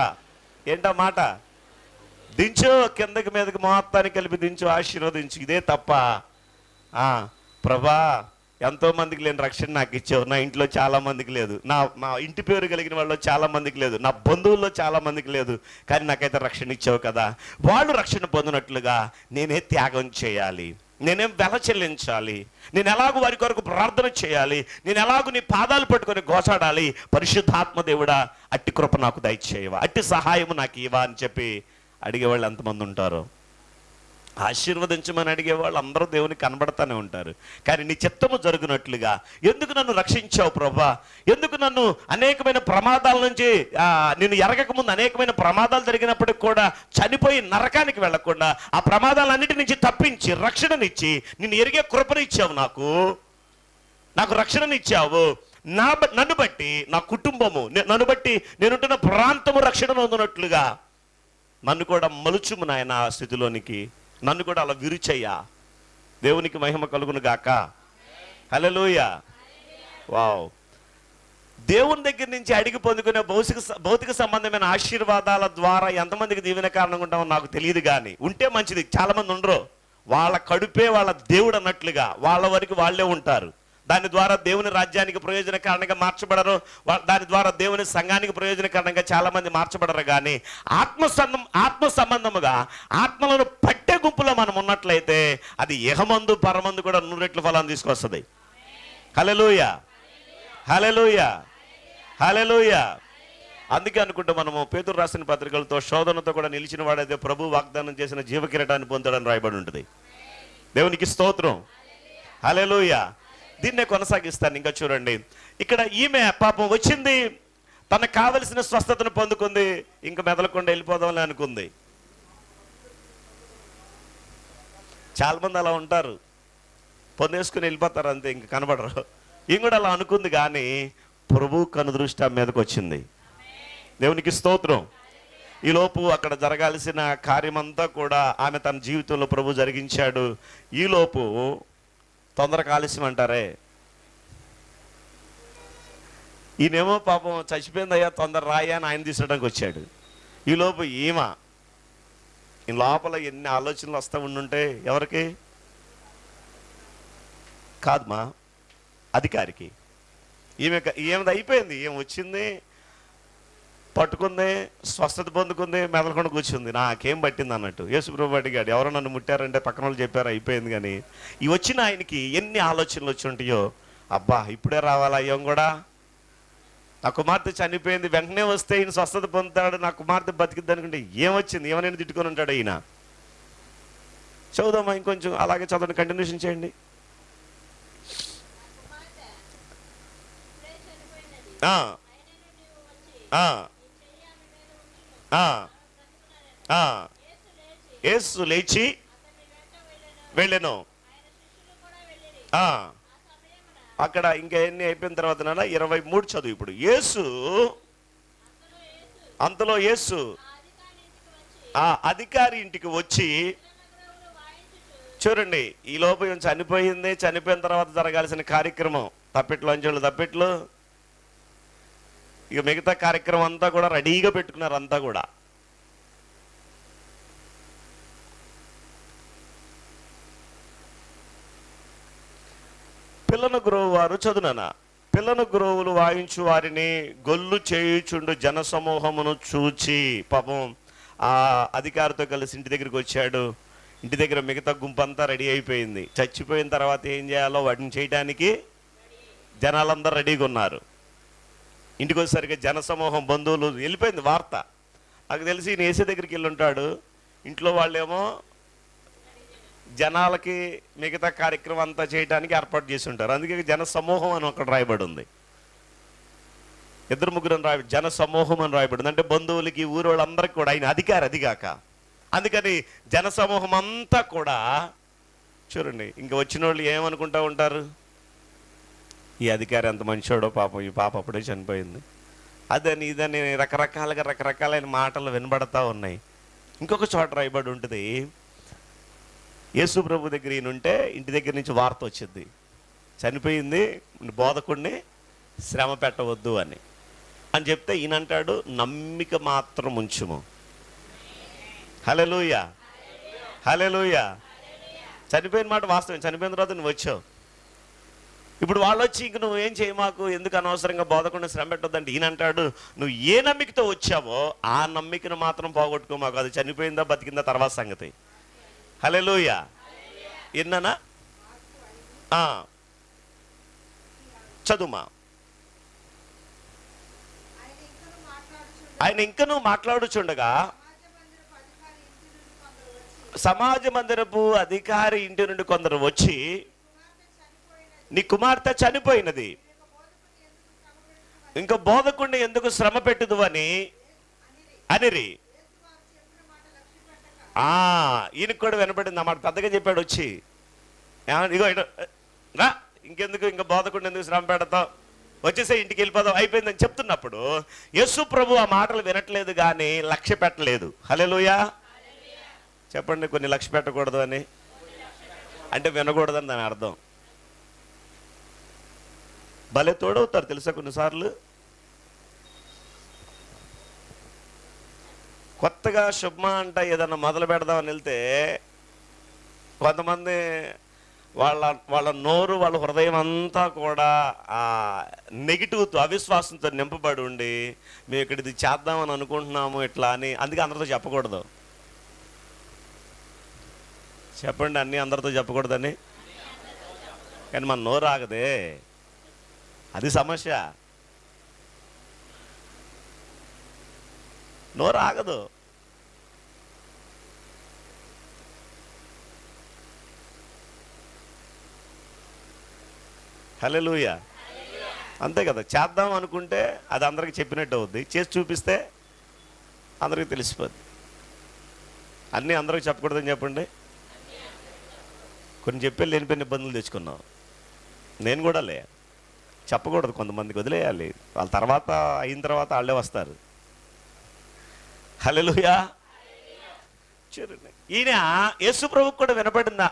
ఏంటా మాట? దించు, కిందకి మీదకి మొత్తానికి కలిపి దించు, ఆశీర్వదించు. ఇదే తప్ప ప్రభా ఎంతో మందికి లేని రక్షణ నాకు ఇచ్చావు, నా ఇంట్లో చాలా మందికి లేదు, నా ఇంటి పేరు కలిగిన వాళ్ళు చాలా మందికి లేదు, నా బంధువుల్లో చాలా మందికి లేదు, కానీ నాకైతే రక్షణ ఇచ్చావు కదా. వాళ్ళు రక్షణ పొందినట్లుగా నేనే త్యాగం చేయాలి, నేనేం వెల చెల్లించాలి, నేను ఎలాగూ వారి కొరకు ప్రార్థన చేయాలి, నేను ఎలాగూ నీ పాదాలు పట్టుకొని గోచాడాలి. పరిశుద్ధాత్మ దేవుడా అట్టి కృప నాకు దయచేయవా, అట్టి సహాయము నాకు ఇవా అని చెప్పి అడిగేవాళ్ళు ఎంతమంది ఉంటారు? ఆశీర్వదించమని అడిగేవాళ్ళు అందరూ దేవునికి కనబడతానే ఉంటారు, కానీ నీ చిత్తము జరుగునట్లుగా ఎందుకు నన్ను రక్షించావు ప్రభా, ఎందుకు నన్ను అనేకమైన ప్రమాదాల నుంచి నేను ఎరగక ముందు అనేకమైన ప్రమాదాలు జరిగినప్పటికి కూడా చనిపోయి నరకానికి వెళ్లకుండా ఆ ప్రమాదాలన్నిటి నుంచి తప్పించి రక్షణనిచ్చి నిన్ను ఎరిగే కృపనిచ్చావు, నాకు రక్షణనిచ్చావు. నన్ను బట్టి నా కుటుంబము, నన్ను బట్టి నేనుంటున్న ప్రాంతము రక్షణ పొందినట్లుగా నన్ను కూడా మలుచుము నాయన ఆ స్థితిలోనికి, నన్ను కూడా అలా విరుచయ్యా. దేవునికి మహిమ కలుగును గాక. హల్లెలూయా. వావ్. దేవుని దగ్గర నుంచి అడిగి పొందుకునే భౌతిక సంబంధమైన ఆశీర్వాదాల ద్వారా ఎంతమందికి దీవెన కారణంగా ఉంటామో నాకు తెలియదు, కానీ ఉంటే మంచిది. చాలా మంది ఉండరు, వాళ్ళ కడుపే వాళ్ళ దేవుడు అన్నట్లుగా వాళ్ళ వరకు వాళ్ళే ఉంటారు. దాని ద్వారా దేవుని రాజ్యానికి ప్రయోజనకారణంగా మార్చబడరు, దాని ద్వారా దేవుని సంఘానికి ప్రయోజనకారణంగా చాలా మంది మార్చబడరు. కానీ ఆత్మ సంబంధముగా ఆత్మలను పట్టే గుంపులో మనం ఉన్నట్లయితే అది ఇహమందు పరమందు కూడా 100 రెట్ల ఫలాన్ని తీసుకొస్తుంది. హల్లెలూయా, హల్లెలూయా, హల్లెలూయా. అందుకే అనుకుంటే మనము పేతురు రాసిన పత్రికలతో శోధనతో కూడా నిలిచిన వాడైతే ప్రభు వాగ్దానం చేసిన జీవకిరీటాన్ని పొందాడని రాయబడి ఉంటుంది. దేవునికి స్తోత్రం. హల్లెలూయా. దీన్నే కొనసాగిస్తాను. ఇంకా చూడండి, ఇక్కడ ఈమె పాపం వచ్చింది, తనకు కావలసిన స్వస్థతను పొందుకుంది, ఇంకా మెదలకుండా వెళ్ళిపోదామని అనుకుంది. చాలామంది అలా ఉంటారు, పొందేసుకుని వెళ్ళిపోతారు అంతే, ఇంక కనబడరు. ఈమె కూడా అలా అనుకుంది, కానీ ప్రభు కనుదృష్టి ఆమె మీదకి వచ్చింది. దేవునికి స్తోత్రం. ఈలోపు అక్కడ జరగాల్సిన కార్యమంతా కూడా ఆమె తన జీవితంలో ప్రభు జరిగించాడు. ఈలోపు తొందరగా ఆలస్యం అంటారే, ఈయనేమో పాపం చచ్చిపోయిందయ్యా తొందర రాయ్యా అని ఆయన తీసడానికి వచ్చాడు. ఈలోపు ఈ లోపల ఎన్ని ఆలోచనలు వస్తూ ఉండుంటే ఎవరికి కాదు, మా అధికారికి. ఈమెది అయిపోయింది, ఏం వచ్చింది, పట్టుకుంది, స్వస్థత పొందుకుంది, మెదలకుండా కూర్చుంది, నాకేం పట్టింది అన్నట్టు. యేసుప్రభు అడిగాడు, ఎవరో నన్ను ముట్టారంటే పక్కన వాళ్ళు చెప్పారు అయిపోయింది. కానీ ఈ వచ్చిన ఆయనకి ఎన్ని ఆలోచనలు వచ్చి ఉంటాయో, అబ్బా ఇప్పుడే రావాలా, ఏం కూడా నా కుమార్తె చనిపోయింది, వెంటనే వస్తే ఈయన స్వస్థత పొందుతాడు, నా కుమార్తె బతికిద్ది అనుకుంటే ఏమొచ్చింది, ఏమైనా తిట్టుకొని ఉంటాడు ఈయన. చదువుదామా ఇంకొంచెం, అలాగే చదవండి, కంటిన్యూషన్ చేయండి. యేసు లేచి వెళ్ళెను. అక్కడ ఇంకా ఎన్ని అయిపోయిన తర్వాత 23 చదువు. ఇప్పుడు అంతలో యేసు ఆ అధికారి ఇంటికి వచ్చి, చూడండి ఈ లోపు చనిపోయింది, చనిపోయిన తర్వాత జరగాల్సిన కార్యక్రమం, తప్పిట్లు ఇక మిగతా కార్యక్రమం అంతా కూడా రెడీగా పెట్టుకున్నారు అంతా కూడా. పిల్లను గ్రోవు వారు చదువునా, పిల్లను గ్రోవులు వాయించు వారిని గొల్లు చేయుచుండు జన సమూహమును చూచి, పాపం ఆ అధికారితో కలిసి ఇంటి దగ్గరికి వచ్చాడు. ఇంటి దగ్గర మిగతా గుంపంతా రెడీ అయిపోయింది. చచ్చిపోయిన తర్వాత ఏం చేయాలో వాటిని చేయడానికి జనాలందరూ రెడీగా ఉన్నారు. ఇంటికి వచ్చేసరికి జనసమూహం, బంధువులు, వెళ్ళిపోయింది వార్త. నాకు తెలిసి ఈయన యేసు దగ్గరికి వెళ్ళి ఉంటాడు. ఇంట్లో వాళ్ళేమో జనాలకి మిగతా కార్యక్రమం అంతా చేయడానికి ఏర్పాటు చేసి ఉంటారు. అందుకే జన సమూహం అని ఒకటి రాయబడి ఉంది. 2-3 అని జన సమూహం అని రాయబడింది. అంటే బంధువులకి, ఊరు వాళ్ళందరికీ కూడా ఆయన అధికారి అదిగాక. అందుకని జన సమూహం అంతా కూడా చూడండి, ఇంక వచ్చిన వాళ్ళు ఏమనుకుంటూ ఉంటారు, ఈ అధికారి ఎంత మంచోడో, పాపం ఈ పాప అప్పుడే చనిపోయింది, అదని ఇదని రకరకాలైన మాటలు వినబడతా ఉన్నాయి. ఇంకొక చోట రాయబడి ఉంటుంది, యేసు ప్రభు దగ్గర ఈయనుంటే ఇంటి దగ్గర నుంచి వార్త వచ్చింది, చనిపోయింది, బోధకుడిని శ్రమ పెట్టవద్దు అని చెప్తే ఈయనంటాడు, నమ్మిక మాత్రం ఉంచుము. హల్లెలూయా, హల్లెలూయా. చనిపోయిన మాట వాస్తవం, చనిపోయిన తర్వాత నువ్వు వచ్చావు. ఇప్పుడు వాళ్ళు వచ్చి ఇంక నువ్వు ఏం చేయి, మాకు ఎందుకు అనవసరంగా బోధకుండా శ్రమ పెట్టొద్దంటే ఈయనంటాడు, నువ్వు ఏ నమ్మికతో వచ్చావో ఆ నమ్మికను మాత్రం పోగొట్టుకో మాకు. అది చనిపోయిందా బతికిందా తర్వాత సంగతి. హల్లెలూయా. ఎన్ననా చదువుమా. ఆయన ఇంకనూ మాట్లాడుచుండగా సమాజ మందిరపు అధికారి ఇంటి నుండి కొందరు వచ్చి, నీ కుమార్తె చనిపోయినది, ఇంకా బోధకుడిని ఎందుకు శ్రమ పెట్టుదు అని అనిరి. ఈయనకు కూడా వినపడింది అన్నమాట. పెద్దగా చెప్పాడు వచ్చి, ఇగో రా, ఇంకెందుకు, ఇంకా బోధకుడిని ఎందుకు శ్రమ పెడతావు, వచ్చేసే ఇంటికి వెళ్ళిపోదాం అయిపోయిందని చెప్తున్నప్పుడు యేసు ప్రభు ఆ మాటలు వినట్లేదు, కానీ లక్ష్య పెట్టలేదు. హల్లెలూయా చెప్పండి. కొన్ని లక్ష్య పెట్టకూడదు అని అంటే వినకూడదని దాని అర్థం. భలే తోడవుతారు తెలుసా. కొన్నిసార్లు కొత్తగా శుభ్మా అంట ఏదన్నా మొదలు పెడదామని వెళ్తే కొంతమంది వాళ్ళ నోరు, వాళ్ళ హృదయం అంతా కూడా ఆ నెగిటివ్తో, అవిశ్వాసంతో నింపబడి ఉండి, మేము ఇక్కడ ఇది చేద్దామని అనుకుంటున్నాము ఇట్లా అని. అందుకే అందరితో చెప్పకూడదు. చెప్పండి, అన్నీ అందరితో చెప్పకూడదని. కానీ మన నోరు ఆగదే, అది సమస్య. నోరు ఆగదు. హల్లెలూయా. అంతే కదా, చేద్దాం అనుకుంటే అది అందరికీ చెప్పినట్టు అవుద్ది, చేసి చూపిస్తే అందరికీ తెలిసిపోద్ది. అన్నీ అందరికీ చెప్పకూడదని చెప్పండి. కొన్ని చెప్పే లేనిపోయిన ఇబ్బందులు తెచ్చుకున్నాం. నేను కూడా చెప్పకూడదు, కొంతమందికి వదిలేయాలి, వాళ్ళ తర్వాత అయిన తర్వాత వాళ్ళే వస్తారు. హల్లెలూయా. ఈయన యేసు ప్రభువుకు కూడా వినపడింది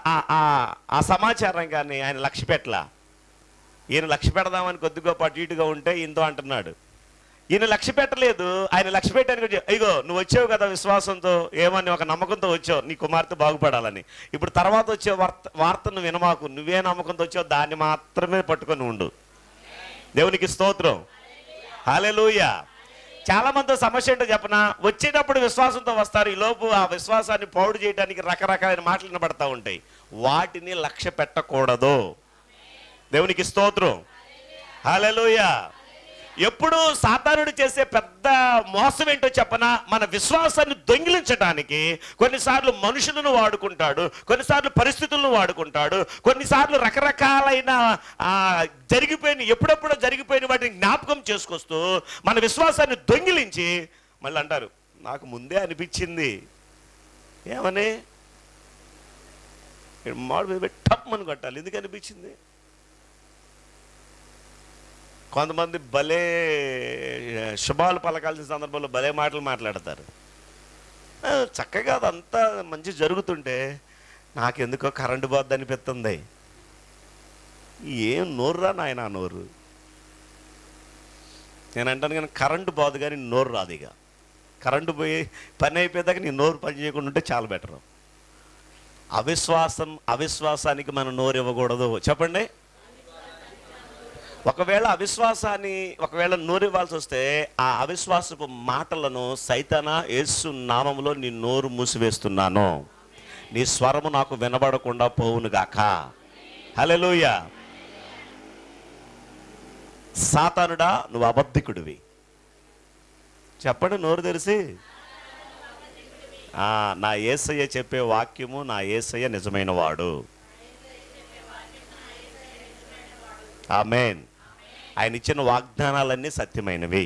ఆ సమాచారం, కానీ ఆయన లక్ష్య పెట్టలా. ఈయన లక్ష్య పెడదామని కొద్దిగా అటు ఇటుగా ఉంటే ఈయనతో అంటున్నాడు. ఈయన లక్ష్య పెట్టలేదు. ఆయన లక్ష్య పెట్టానికి ఇగో నువ్వు వచ్చావు కదా విశ్వాసంతో, ఏమని ఒక నమ్మకంతో వచ్చావు నీ కుమార్తె బాగుపడాలని. ఇప్పుడు తర్వాత వచ్చే వార్త నువ్వు వినమాకు, నువ్వే నమ్మకంతో వచ్చావు దాన్ని మాత్రమే పట్టుకొని ఉండు. దేవునికి స్తోత్రం. హల్లెలూయా. చాలా మంది సమస్య ఏంటో చెప్పనా, వచ్చేటప్పుడు విశ్వాసంతో వస్తారు, ఈ లోపు ఆ విశ్వాసాన్ని పౌడు చేయడానికి రకరకాలైన మాటలు వినబడతా ఉంటాయి. వాటిని లక్ష్య పెట్టకూడదు. దేవునికి స్తోత్రం. హల్లెలూయా. ఎప్పుడు సాతానుడు చేసే పెద్ద మోసం ఏంటో చెప్పనా, మన విశ్వాసాన్ని దొంగిలించడానికి కొన్నిసార్లు మనుషులను వాడుకుంటాడు, కొన్నిసార్లు పరిస్థితులను వాడుకుంటాడు, కొన్నిసార్లు రకరకాలైన ఎప్పుడెప్పుడో జరిగిపోయిన వాటిని జ్ఞాపకం చేసుకొస్తూ మన విశ్వాసాన్ని దొంగిలించి మళ్ళీ అంటారు నాకు ముందే అనిపించింది. ఏమని? మాడు మీద టప్మని కొట్టాలి. ఎందుకు అనిపించింది? కొంతమంది భలే శుభాలు పలకాల్సిన సందర్భంలో భలే మాటలు మాట్లాడతారు. చక్కగా అదంతా మంచి జరుగుతుంటే నాకెందుకో కరెంటు పోద్ది అనిపిస్తుంది. ఏం నోరురా నాయన నోరు. నేను అంటాను కానీ కరెంటు పోదు కానీ నోరు రాదు. ఇక కరెంటు పోయి పని అయిపోయేదాకా నీ నోరు పని చేయకుండా ఉంటే చాలా బెటరు. అవిశ్వాసానికి మనం నోరు ఇవ్వకూడదు. చెప్పండి. ఒకవేళ నోరు ఇవ్వాల్సి వస్తే ఆ అవిశ్వాసపు మాటలను సైతానా యేసు నామములో నీ నోరు మూసివేస్తున్నాను, నీ స్వరము నాకు వినబడకుండా పోవునుగాక. హల్లెలూయా. సాతానుడా నువ్వు అబద్ధికుడివి. చెప్పండి నోరు తెరిసి. నా యేసయ్య చెప్పే వాక్యము, నా యేసయ్య నిజమైన వాడు. ఆమేన్. ఆయన ఇచ్చిన వాగ్దానాలన్నీ సత్యమైనవి.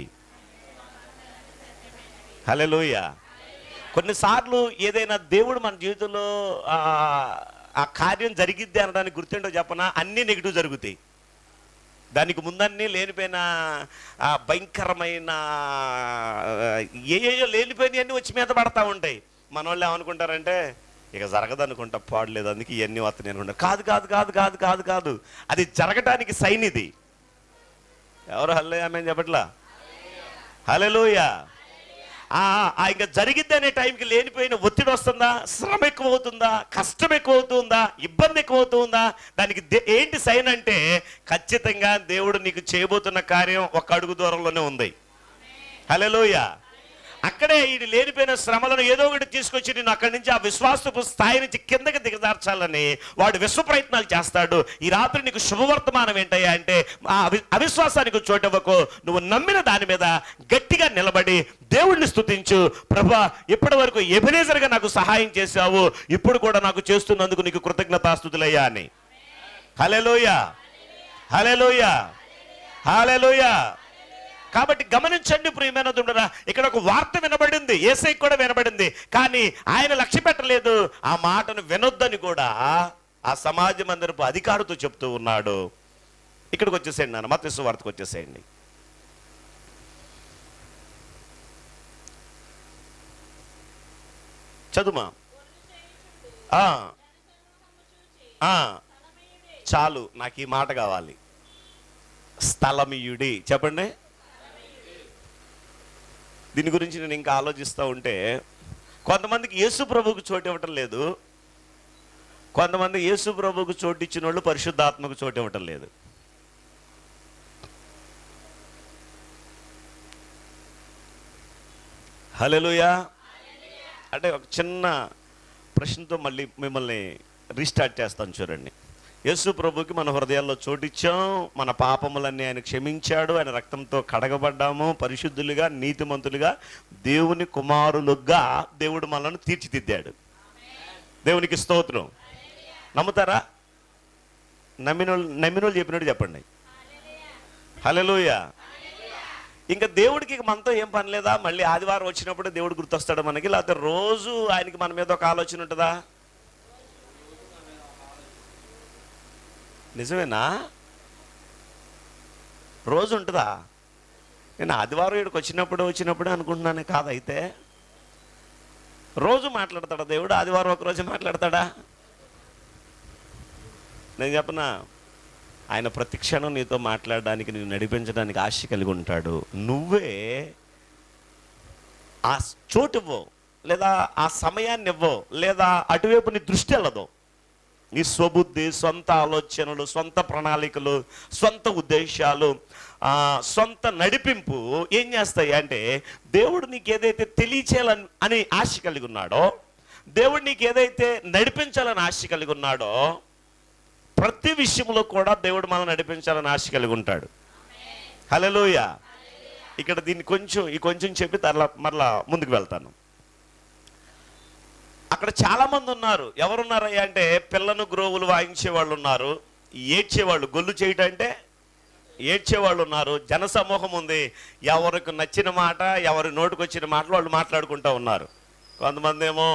హల్లెలూయా. కొన్నిసార్లు ఏదైనా దేవుడు మన జీవితంలో ఆ కార్యం జరిగిద్ది అనడానికి గుర్తుంటో చెప్పనా, అన్నీ నెగిటివ్ జరుగుతాయి. దానికి ముందన్నీ లేనిపోయిన భయంకరమైన ఏయో లేనిపోయినవన్నీ వచ్చి మీద పడతా ఉంటాయి. మన వాళ్ళు ఏమనుకుంటారంటే ఇక జరగదు అనుకుంటా, పాడలేదు అందుకే ఇవన్నీ వస్తాయి అనుకుంటారు. కాదు కాదు కాదు కాదు కాదు కాదు అది జరగటానికి సైన్ ఇది. ఎవరు హల్లెలూయా ఆమేన్ చెప్పట్లా? హల్లెలూయా. ఇంకా జరిగిద్ది అనే టైంకి లేనిపోయిన ఒత్తిడి వస్తుందా, శ్రమ ఎక్కువ అవుతుందా, కష్టం ఎక్కువ అవుతుందా, ఇబ్బంది ఎక్కువ అవుతుందా, దానికి ఏంటి సైన్ అంటే ఖచ్చితంగా దేవుడు నీకు చేయబోతున్న కార్యం ఒక అడుగు దూరంలోనే ఉంది. హల్లెలూయా. అక్కడే ఈ లేనిపోయిన శ్రమలను ఏదో ఒకటి తీసుకొచ్చి నేను అక్కడి నుంచి ఆ విశ్వాసపు స్థాయి నుంచి కిందకి దిగజార్చాలని వాడు విశ్వ ప్రయత్నాలు చేస్తాడు. ఈ రాత్రి నీకు శుభవర్తమానం ఏంటయ్యా అంటే అవిశ్వాసానికి చోటివ్వకు, నువ్వు నమ్మిన దాని మీద గట్టిగా నిలబడి దేవుణ్ణి స్తుతించు. ప్రభువా ఇప్పటి వరకు ఎబెనేజర్గా నాకు సహాయం చేశావు, ఇప్పుడు కూడా నాకు చేస్తున్నందుకు నీకు కృతజ్ఞతాస్తుతులయ్యా అని. హల్లెలూయా. హల్లెలూయా. హల్లెలూయా. కాబట్టి గమనించండి ప్రియమైనదుండరా, ఇక్కడ ఒక వార్త వినబడింది, యేసయ్యకు కూడా వినబడింది, కానీ ఆయన లక్ష్య పెట్టలేదు. ఆ మాటను వినొద్దని కూడా ఆ సమాజ మందిరపు అధికారితో చెప్తూ ఉన్నాడు. ఇక్కడికి వచ్చేసేయండి నాన్న, మత్తయి సువార్తకు వచ్చేసేయండి. చదుమా. చాలు, నాకు ఈ మాట కావాలి. స్థలమియుడి. చెప్పండి. దీని గురించి నేను ఇంకా ఆలోచిస్తూ ఉంటే కొంతమందికి యేసు ప్రభువుకు చోటు ఇవ్వటం లేదు, కొంతమంది యేసు ప్రభువుకు చోటు ఇచ్చిన వాళ్ళు పరిశుద్ధాత్మకు చోటు ఇవ్వటం లేదు. హల్లెలూయా. అంటే ఒక చిన్న ప్రశ్నతో మళ్ళీ మిమ్మల్ని రీస్టార్ట్ చేస్తాను చూడండి. యేసు ప్రభుకి మన హృదయాల్లో చోటిచ్చాం, మన పాపములన్నీ ఆయన క్షమించాడు, ఆయన రక్తంతో కడగబడ్డాము, పరిశుద్ధులుగా నీతిమంతులుగా దేవుని కుమారులుగా దేవుడు మనల్ని తీర్చిదిద్దాడు. దేవునికి స్తోత్రం. నమ్ముతారా? నమ్మినోళ్ళు చెప్పినట్టు చెప్పండి. హల్లెలూయా. ఇంకా దేవుడికి మనతో ఏం పని లేదా? మళ్ళీ ఆదివారం వచ్చినప్పుడు దేవుడు గుర్తొస్తాడు మనకి, లేకపోతే రోజు ఆయనకి మన మీద ఒక ఆలోచన ఉంటుందా? నిజమేనా? రోజు ఉంటుందా? నేను ఆదివారం ఇక్కడికి వచ్చినప్పుడు అనుకుంటున్నానే. కాదైతే రోజు మాట్లాడతాడా దేవుడు? ఆదివారం ఒకరోజు మాట్లాడతాడా? నేను చెప్పనా, ఆయన ప్రతి క్షణం నీతో మాట్లాడడానికి, నేను నడిపించడానికి ఆశ కలిగి ఉంటాడు. నువ్వే ఆ చోటు ఇవ్వో, లేదా ఆ సమయాన్ని ఇవ్వో, లేదా అటువైపు నీ దృష్టి వెళ్ళదు. నీ స్వబుద్ధి, సొంత ఆలోచనలు, సొంత ప్రణాళికలు, సొంత ఉద్దేశాలు, సొంత నడిపింపు ఏం చేస్తాయి అంటే, దేవుడు నీకు ఏదైతే తెలియచేయాలని అని ఆశ కలిగి ఉన్నాడో, దేవుడు నీకు ఏదైతే నడిపించాలని ఆశ కలిగి ఉన్నాడో, ప్రతి విషయంలో కూడా దేవుడు మనం నడిపించాలని ఆశ కలిగి ఉంటాడు. హల్లెలూయా. ఇక్కడ దీన్ని కొంచెం చెప్పి మరలా ముందుకు వెళ్తాను. అక్కడ చాలా మంది ఉన్నారు. ఎవరున్నారయ్యా అంటే, పిల్లను గ్రోవులు వాయించే వాళ్ళు ఉన్నారు, ఏడ్చేవాళ్ళు, గొల్లు చేయటం అంటే ఏడ్చేవాళ్ళు ఉన్నారు, జనసమూహం ఉంది. ఎవరికి నచ్చిన మాట, ఎవరి నోటికి వచ్చిన మాటలు వాళ్ళు మాట్లాడుకుంటూ ఉన్నారు. కొంతమంది ఏమో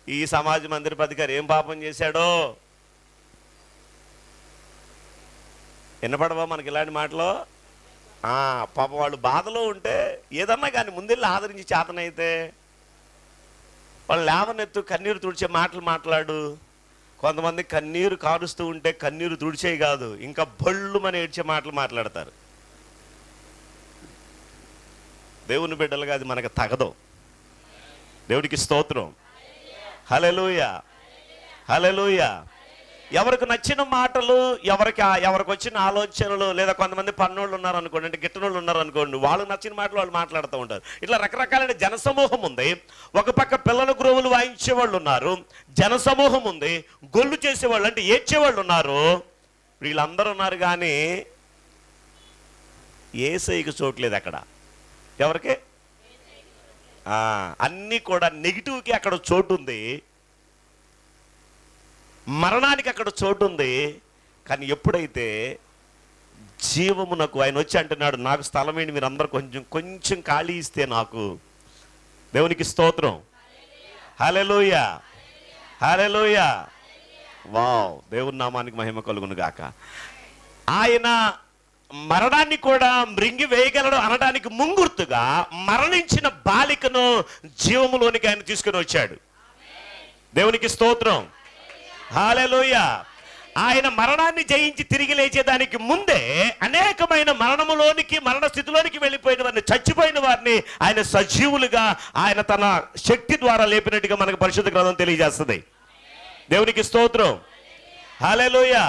ఈ సమాజ మందిరపు అధికారి ఏం పాపం చేశాడో. వినపడవా మనకి ఇలాంటి మాటలు? పాప వాళ్ళు బాధలో ఉంటే ఏదన్నా కానీ ముందెళ్ళి ఆదరించి చేతనైతే వాళ్ళు లేవనెత్తు, కన్నీరు తుడిచే మాటలు మాట్లాడు. కొంతమంది కన్నీరు కారుస్తూ ఉంటే కన్నీరు తుడిచేయి కాదు, ఇంకా బళ్ళు మన ఏడ్చే మాటలు మాట్లాడతారు. దేవుని బిడ్డలుగా అది మనకు తగదు. దేవుడికి స్తోత్రం. హల్లెలూయా. హల్లెలూయా. ఎవరికి నచ్చిన మాటలు, ఎవరికి వచ్చిన ఆలోచనలు, లేదా కొంతమంది పన్నోళ్ళు ఉన్నారు అనుకోండి, అంటే గిట్టనోళ్ళు ఉన్నారు అనుకోండి, వాళ్ళకి నచ్చిన మాటలు వాళ్ళు మాట్లాడుతూ ఉంటారు. ఇట్లా రకరకాలైన జనసమూహం ఉంది. ఒక పక్క పిల్లల గ్రోవులు వాయించే వాళ్ళు ఉన్నారు, జనసమూహం ఉంది. గొల్లు చేసేవాళ్ళు అంటే ఏడ్చేవాళ్ళు ఉన్నారు. వీళ్ళందరూ ఉన్నారు, కానీ యేసయ్యకి చోట్లేదు అక్కడ. ఎవరికి? అన్నీ కూడా నెగిటివ్కి అక్కడ చోటు ఉంది, మరణానికి అక్కడ చోటు ఉంది. కానీ ఎప్పుడైతే జీవమునకు ఆయన వచ్చి అంటున్నాడు, నాకు స్థలం ఏంటి, మీరు అందరూ కొంచెం ఖాళీ ఇస్తే నాకు. దేవునికి స్తోత్రం. హల్లెలూయా. హల్లెలూయా. వావ్, దేవుని నామానికి మహిమ కలుగును గాక. ఆయన మరణాన్ని కూడా మృంగి వేయగలడు అనడానికి ముంగుర్తుగా మరణించిన బాలికను జీవములోనికి ఆయన తీసుకుని వచ్చాడు. దేవునికి స్తోత్రం. హల్లెలూయా. ఆయన మరణాన్ని జయించి తిరిగి లేచేదానికి ముందే అనేకమైన మరణ స్థితిలోనికి వెళ్ళిపోయిన వారిని, చచ్చిపోయిన వారిని ఆయన సజీవులుగా ఆయన తన శక్తి ద్వారా లేపినట్టుగా మనకు పరిశుద్ధ గ్రంథం తెలియజేస్తుంది. దేవునికి స్తోత్రం. హల్లెలూయా.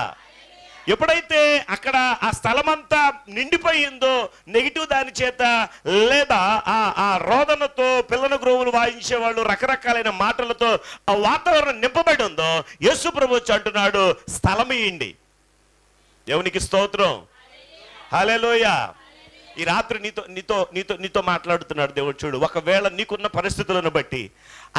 ఎప్పుడైతే అక్కడ ఆ స్థలమంతా నిండిపోయిందో నెగిటివ్ దాని చేత, లేదా ఆ రోదనతో, పిల్లల గ్రోవులు వాయించేవాళ్ళు రకరకాలైన మాటలతో ఆ వాతావరణం నింపబడి ఉందో, యేసు ప్రభు వచ్చి అంటున్నాడు, స్థలం ఇయ్యండి. దేవునికి స్తోత్రం. హల్లెలూయా. ఈ రాత్రి నీతో మాట్లాడుతున్నాడు దేవుడు. చూడు, ఒకవేళ నీకున్న పరిస్థితులను బట్టి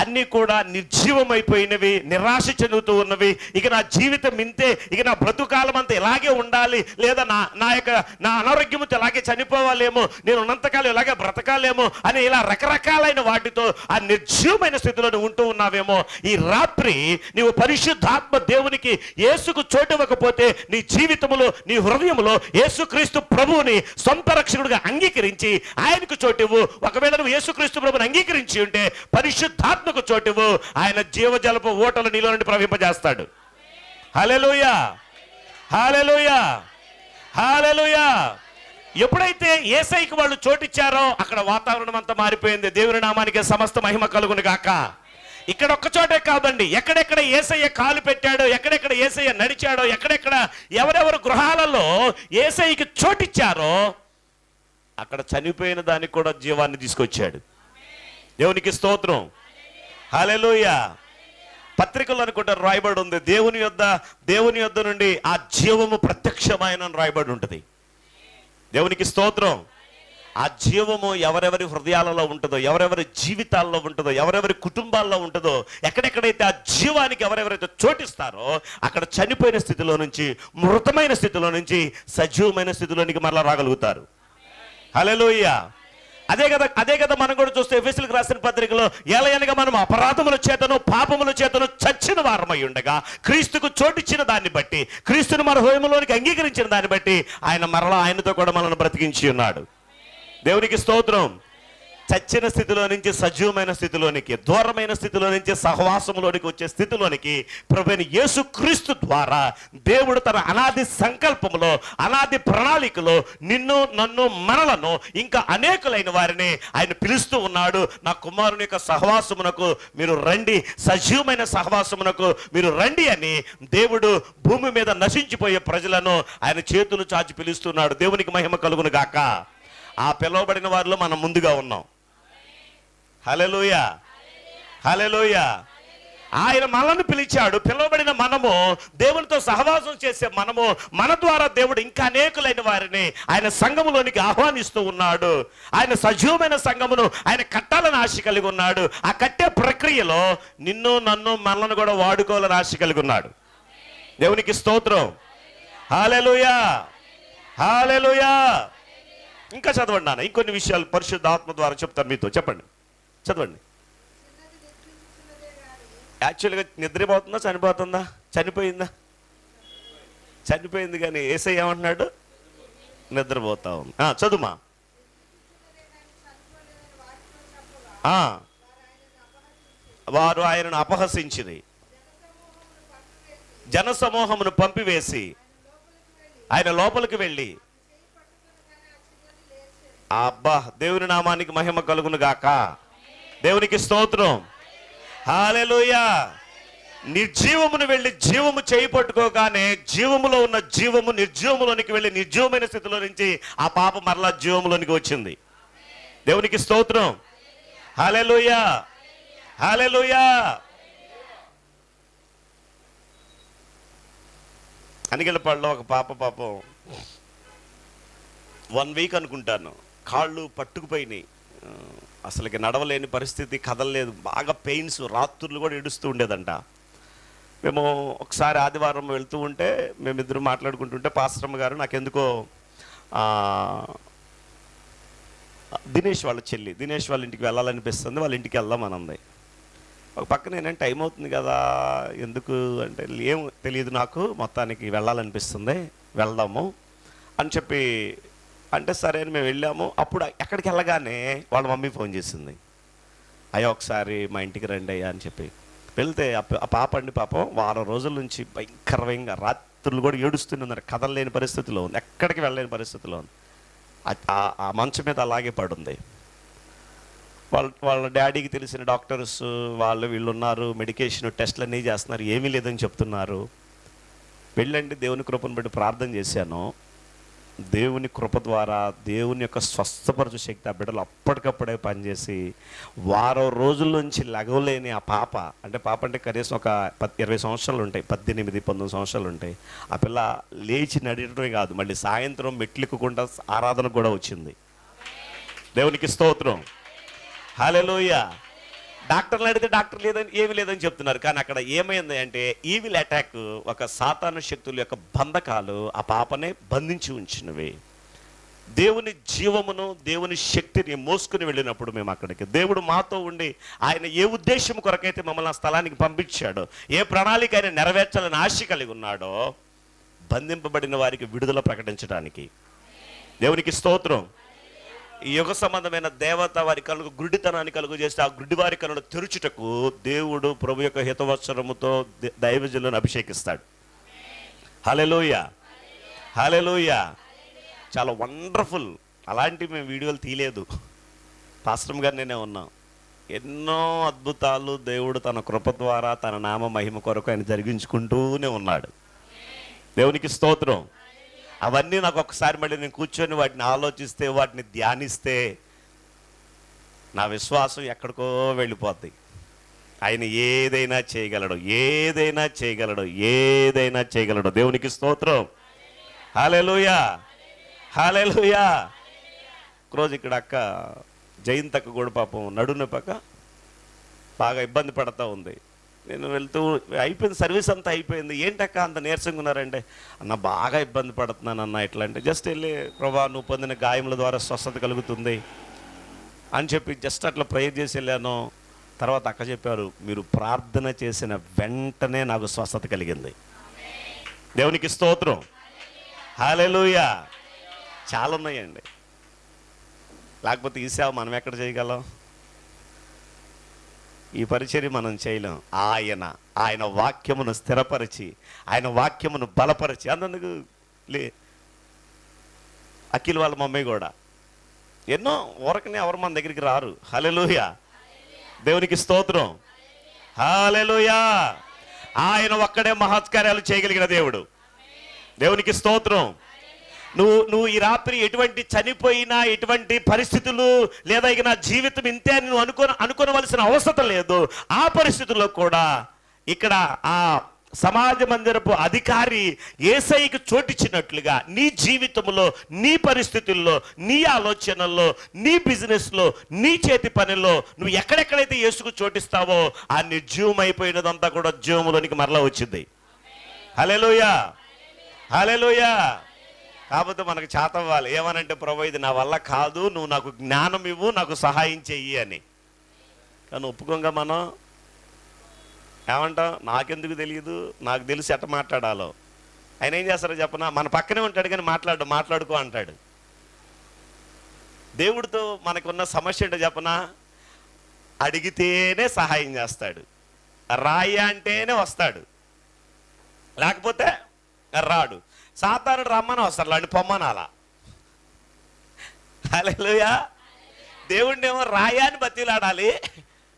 అన్నీ కూడా నిర్జీవమైపోయినవి, నిరాశ చెందుతూ ఉన్నవి, ఇక నా జీవితం ఇంతే, ఇక నా బ్రతుకాలం అంతా ఇలాగే ఉండాలి, లేదా నా అనారోగ్యంతో ఇలాగే చనిపోవాలేమో, నేను ఉన్నంతకాలం ఇలాగే బ్రతకాలేమో అని ఇలా రకరకాలైన వాటితో ఆ నిర్జీవమైన స్థితిలో ఉంటూ ఉన్నావేమో, ఈ రాత్రి నీవు పరిశుద్ధాత్మ దేవునికి, యేసుకు చోటివ్వకపోతే నీ జీవితంలో, నీ హృదయంలో యేసుక్రీస్తు ప్రభువుని సొంత రక్షకుడిగా అంగీకరించి ఆయనకు చోటివ్వు. ఒకవేళ నువ్వు యేసుక్రీస్తు ప్రభువుని అంగీకరించి ఉంటే పరిశుద్ధాత్మ చోటువు, ఆయన జీవజలపు ఓటలు నీలో నుండి ప్రవహింపజేస్తాడు. హల్లెలూయా. హల్లెలూయా. హల్లెలూయా. ఎప్పుడైతే యేసయ్యకి వాళ్ళు చోటిచ్చారో అక్కడ వాతావరణం అంతా మారిపోయింది. దేవుని నామానికి సమస్త మహిమ కలుగును గాక. ఇక్కడ ఒక్క చోటే కాదండి, ఎక్కడెక్కడ యేసయ్య కాలు పెట్టాడో, ఎక్కడెక్కడ యేసయ్య నడిచాడో, ఎక్కడెక్కడ ఎవరెవరు గృహాలలో యేసయ్యకి చోటిచ్చారో అక్కడ చనిపోయిన దానికి కూడా జీవాన్ని తీసుకొచ్చాడు. దేవునికి స్తోత్రం. హల్లెలూయా. పత్రికలు అనుకుంటారు రాయబడి ఉంది, దేవుని యొద్ద నుండి ఆ జీవము ప్రత్యక్షమైన రాయబడి ఉంటుంది. దేవునికి స్తోత్రం. ఆ జీవము ఎవరెవరి హృదయాలలో ఉంటుందో, ఎవరెవరి జీవితాల్లో ఉంటుందో, ఎవరెవరి కుటుంబాల్లో ఉంటుందో, ఎక్కడెక్కడైతే ఆ జీవానికి ఎవరెవరైతే చోటిస్తారో అక్కడ చనిపోయిన స్థితిలో నుంచి, మృతమైన స్థితిలో నుంచి సజీవమైన స్థితిలోనికి మరలా రాగలుగుతారు. హల్లెలూయా. అదే కదా మనం కూడా చూస్తే ఎఫెసీయులకు రాసిన పత్రికలో, ఏలయనగా మనం అపరాధముల చేతను పాపముల చేతను చచ్చిన వారమై ఉండగా క్రీస్తుకు చోటిచ్చిన దాన్ని బట్టి, క్రీస్తుని మన హృదయంలోనికి అంగీకరించిన దాన్ని బట్టి ఆయన మరలా ఆయనతో కూడా మనల్ని బ్రతికించి ఉన్నాడు. దేవునికి స్తోత్రం. చచ్చిన స్థితిలో నుంచి సజీవమైన స్థితిలోనికి, దూరమైన స్థితిలో నుంచి సహవాసంలోనికి వచ్చే స్థితిలోనికి ప్రభువైన యేసుక్రీస్తు ద్వారా దేవుడు తన అనాది సంకల్పములో, అనాది ప్రణాళికలో నిన్ను, నన్ను, మనలను, ఇంకా అనేకులైన వారిని ఆయన పిలుస్తూ ఉన్నాడు. నా కుమారుని యొక్క సహవాసమునకు మీరు రండి, సజీవమైన సహవాసమునకు మీరు రండి అని దేవుడు భూమి మీద నశించిపోయే ప్రజలను ఆయన చేతులు చాచి పిలుస్తున్నాడు. దేవునికి మహిమ కలుగును గాక. ఆ పిలువబడిన వారిలో మనం ముందుగా ఉన్నాం. హల్లెలూయా, హల్లెలూయా. ఆయన మనల్ని పిలిచాడు. పిలువబడిన మనము, దేవునితో సహవాసం చేసే మనము, మన ద్వారా దేవుడు ఇంకా అనేకులైన వారిని ఆయన సంఘములోనికి ఆహ్వానిస్తూ ఉన్నాడు. ఆయన సజీవమైన సంఘమును ఆయన కట్టాలని ఆశ కలిగి ఉన్నాడు. ఆ కట్టే ప్రక్రియలో నిన్ను, నన్ను, మనల్ని కూడా వాడుకోవాలని ఆశ కలిగి ఉన్నాడు. దేవునికి స్తోత్రం. హల్లెలూయా, హల్లెలూయా. ఇంకా చదవండి నాన్న, ఇంకొన్ని విషయాలు పరిశుద్ధ ఆత్మ ద్వారా చెప్తాను మీతో. చెప్పండి, చదవండి. యాక్చువల్గా నిద్రపోతుందా, చనిపోతుందా? చనిపోయిందా? చనిపోయింది. కానీ యేసయ్య ఏమంటున్నాడు? నిద్రపోతా ఉంది. చదువుమా. వారు ఆయనను అపహసించిరి, జనసమూహమును పంపివేసి ఆయన లోపలికి వెళ్ళి, అబ్బా, దేవుని నామానికి మహిమ కలుగును గాక. దేవునికి స్తోత్రం. హల్లెలూయా. నిర్జీవమును వెళ్ళి జీవము చేయి పట్టుకోగానే జీవములో ఉన్న జీవము నిర్జీవములోనికి వెళ్ళి నిర్జీవమైన స్థితిలో నుంచి ఆ పాప మరలా జీవములోనికి వచ్చింది. దేవునికి స్తోత్రం. హల్లెలూయా, హల్లెలూయా. అనిగలపాడులో ఒక పాపం 1 వీక్ అనుకుంటాను, కాళ్ళు పట్టుకుపోయినాయి, అసలుకి నడవలేని పరిస్థితి, కదలలేదు, బాగా పెయిన్స్, రాత్రులు కూడా ఏడుస్తూ ఉండేదంట. మేము ఒకసారి ఆదివారం వెళ్తూ ఉంటే మేమిద్దరం మాట్లాడుకుంటుంటే పాస్టరమ్మ గారు, నాకెందుకో దినేష్ వాళ్ళ చెల్లి, దినేష్ వాళ్ళ ఇంటికి వెళ్ళాలనిపిస్తుంది, వాళ్ళ ఇంటికి వెళ్దామనంది. ఒక పక్కన ఏంటంటే టైం అవుతుంది కదా, ఎందుకు అంటే ఏం తెలియదు నాకు, మొత్తానికి వెళ్ళాలనిపిస్తుంది, వెళ్దాము అని చెప్పి అంటే సరే అని మేము వెళ్ళాము. అప్పుడు ఎక్కడికి వెళ్ళగానే వాళ్ళ మమ్మీ ఫోన్ చేసింది, అయ్యా ఒకసారి మా ఇంటికి రండి అయ్యా అని చెప్పి. వెళ్తే ఆ పాప అండి, పాపం వారం రోజుల నుంచి భయంకరంగా రాత్రులు కూడా ఏడుస్తున్నారు, కదలలేని పరిస్థితిలో ఉంది, ఎక్కడికి వెళ్ళలేని పరిస్థితిలో ఉంది. ఆ మంచం మీద అలాగే పడుంది. వాళ్ళ డాడీకి తెలిసిన డాక్టర్స్ వీళ్ళు ఉన్నారు, మెడికేషన్ టెస్ట్లు అన్నీ చేస్తున్నారు, ఏమీ లేదని చెప్తున్నారు. వెళ్ళండి, దేవుని కృపను బట్టి ప్రార్థన చేశాను. దేవుని కృప ద్వారా దేవుని యొక్క స్వస్థపరచు శక్తి ఆ బిడ్డలు అప్పటికప్పుడే పనిచేసి వారం రోజుల నుంచి లెగవలేని ఆ పాప అంటే కనీసం ఒక 20 సంవత్సరాలు ఉంటాయి, 18-19 సంవత్సరాలు ఉంటాయి. ఆ పిల్ల లేచి నడవడమే కాదు, మళ్ళీ సాయంత్రం మెట్లెక్కకుండా ఆరాధన కూడా వచ్చింది. దేవునికి స్తోత్రం. హల్లెలూయా. డాక్టర్లు అడిగితే డాక్టర్ లేదని, ఏమీ లేదని చెప్తున్నారు. కానీ అక్కడ ఏమైంది అంటే ఈవిల్ అటాక్, ఒక సాతాను శక్తుల యొక్క బంధకాలు ఆ పాపనే బంధించి ఉంచినవి. దేవుని జీవమును, దేవుని శక్తిని మోసుకుని వెళ్ళినప్పుడు మేము అక్కడికి, దేవుడు మాతో ఉండి ఆయన ఏ ఉద్దేశం కొరకైతే మమ్మల్ని ఆ స్థలానికి పంపించాడో, ఏ ప్రణాళిక ఆయన నెరవేర్చాలని ఆశ కలిగి ఉన్నాడో, బంధింపబడిన వారికి విడుదల ప్రకటించడానికి. దేవునికి స్తోత్రం. ఈ యుగ సంబంధమైన దేవత వారి కనుక గుడ్డితనాన్ని కలుగు చేస్తే ఆ గుడ్డి వారి కనుక తెరుచుటకు దేవుడు ప్రభు యొక్క హితవత్సరముతో దైవజనులను అభిషేకిస్తాడు. హల్లెలూయా, హల్లెలూయా. చాలా వండర్ఫుల్. అలాంటివి మేము వీడియోలు తీయలేదు, పాస్టర్ గారు నేనే ఉన్నాం. ఎన్నో అద్భుతాలు దేవుడు తన కృప ద్వారా తన నామ మహిమ కొరకు ఆయన జరిగించుకుంటూనే ఉన్నాడు. దేవునికి స్తోత్రం. అవన్నీ నాకు ఒకసారి మళ్ళీ నేను కూర్చొని వాటిని ఆలోచిస్తే, వాటిని ధ్యానిస్తే నా విశ్వాసం ఎక్కడికో వెళ్ళిపోద్ది. ఆయన ఏదైనా చేయగలడు, ఏదైనా చేయగలడు, ఏదైనా చేయగలడు. దేవునికి స్తోత్రం. హల్లెలూయా, హల్లెలూయా. ఒకరోజు ఇక్కడ అక్క జయంతక్క కూడా పాపం నడునొప్పక బాగా ఇబ్బంది పడతా ఉంది. నేను వెళ్తూ అయిపోయింది, సర్వీస్ అంతా అయిపోయింది. ఏంటక్క అంత నీరసంగా ఉన్నారంటే, అన్న బాగా ఇబ్బంది పడుతున్నాను అన్న. ఎట్లా అంటే జస్ట్ వెళ్ళి ప్రభా నువ్వు పొందిన గాయముల ద్వారా స్వస్థత కలుగుతుంది అని చెప్పి జస్ట్ అట్లా ప్రేయర్ చేసి వెళ్ళాను. తర్వాత అక్క చెప్పారు, మీరు ప్రార్థన చేసిన వెంటనే నాకు స్వస్థత కలిగింది. దేవునికి స్తోత్రం, హల్లెలూయా. చాలా ఉన్నాయండి, లేకపోతే ఈ సేవ మనం ఎక్కడ చేయగలం? ఈ పరిచర్య మనం చేయలేం. ఆయన వాక్యమును స్థిరపరిచి, ఆయన వాక్యమును బలపరిచి, అందుకు అఖిల్ వాళ్ళ మమ్మీ కూడా ఎన్నో ఊరకనే ఎవరు మన దగ్గరికి రారు. హల్లెలూయా, దేవునికి స్తోత్రం, హల్లెలూయా. ఆయన ఒక్కడే మహత్కార్యాలు చేయగలిగిన దేవుడు. దేవునికి స్తోత్రం. నువ్వు ఈ రాత్రి ఎటువంటి చనిపోయినా, ఎటువంటి పరిస్థితులు లేదా ఇక నా జీవితం ఇంతే అని నువ్వు అనుకోవలసిన అవసరం లేదు. ఆ పరిస్థితుల్లో కూడా ఇక్కడ ఆ సమాజ మందిరపు అధికారి యేసయ్యకు చోటిచ్చినట్లుగా నీ జీవితంలో, నీ పరిస్థితుల్లో, నీ ఆలోచనల్లో, నీ బిజినెస్లో, నీ చేతి పనిలో నువ్వు ఎక్కడెక్కడైతే యేసుకు చోటిస్తావో ఆ నిర్జీవం అయిపోయినదంతా కూడా జీవములోనికి మరలా వచ్చింది. హల్లెలూయా, హల్లెలూయా. కాకపోతే మనకు చేతవ్వాలి. ఏమనంటే, ప్రభు ఇది నా వల్ల కాదు, నువ్వు నాకు జ్ఞానం ఇవ్వు, నాకు సహాయం చెయ్యి అని. కానీ ఒప్పుకోంగా మనం ఏమంటాం, నాకెందుకు తెలియదు, నాకు తెలిసి ఎట్ట మాట్లాడాలో. ఆయన ఏం చేస్తారో చెప్పనా, మన పక్కనే ఉంటాడు కానీ మాట్లాడుకో అంటాడు. దేవుడితో మనకున్న సమస్య ఏంటో చెప్పనా, అడిగితేనే సహాయం చేస్తాడు, రాయి అంటేనే వస్తాడు, లేకపోతే రాడు. సాతానుడు రమ్మని వస్తాడు, లాంటి పొమ్మనాలా. హల్లెలూయా. దేవుడినేమో రాయాన్ని బతిలాడాలి,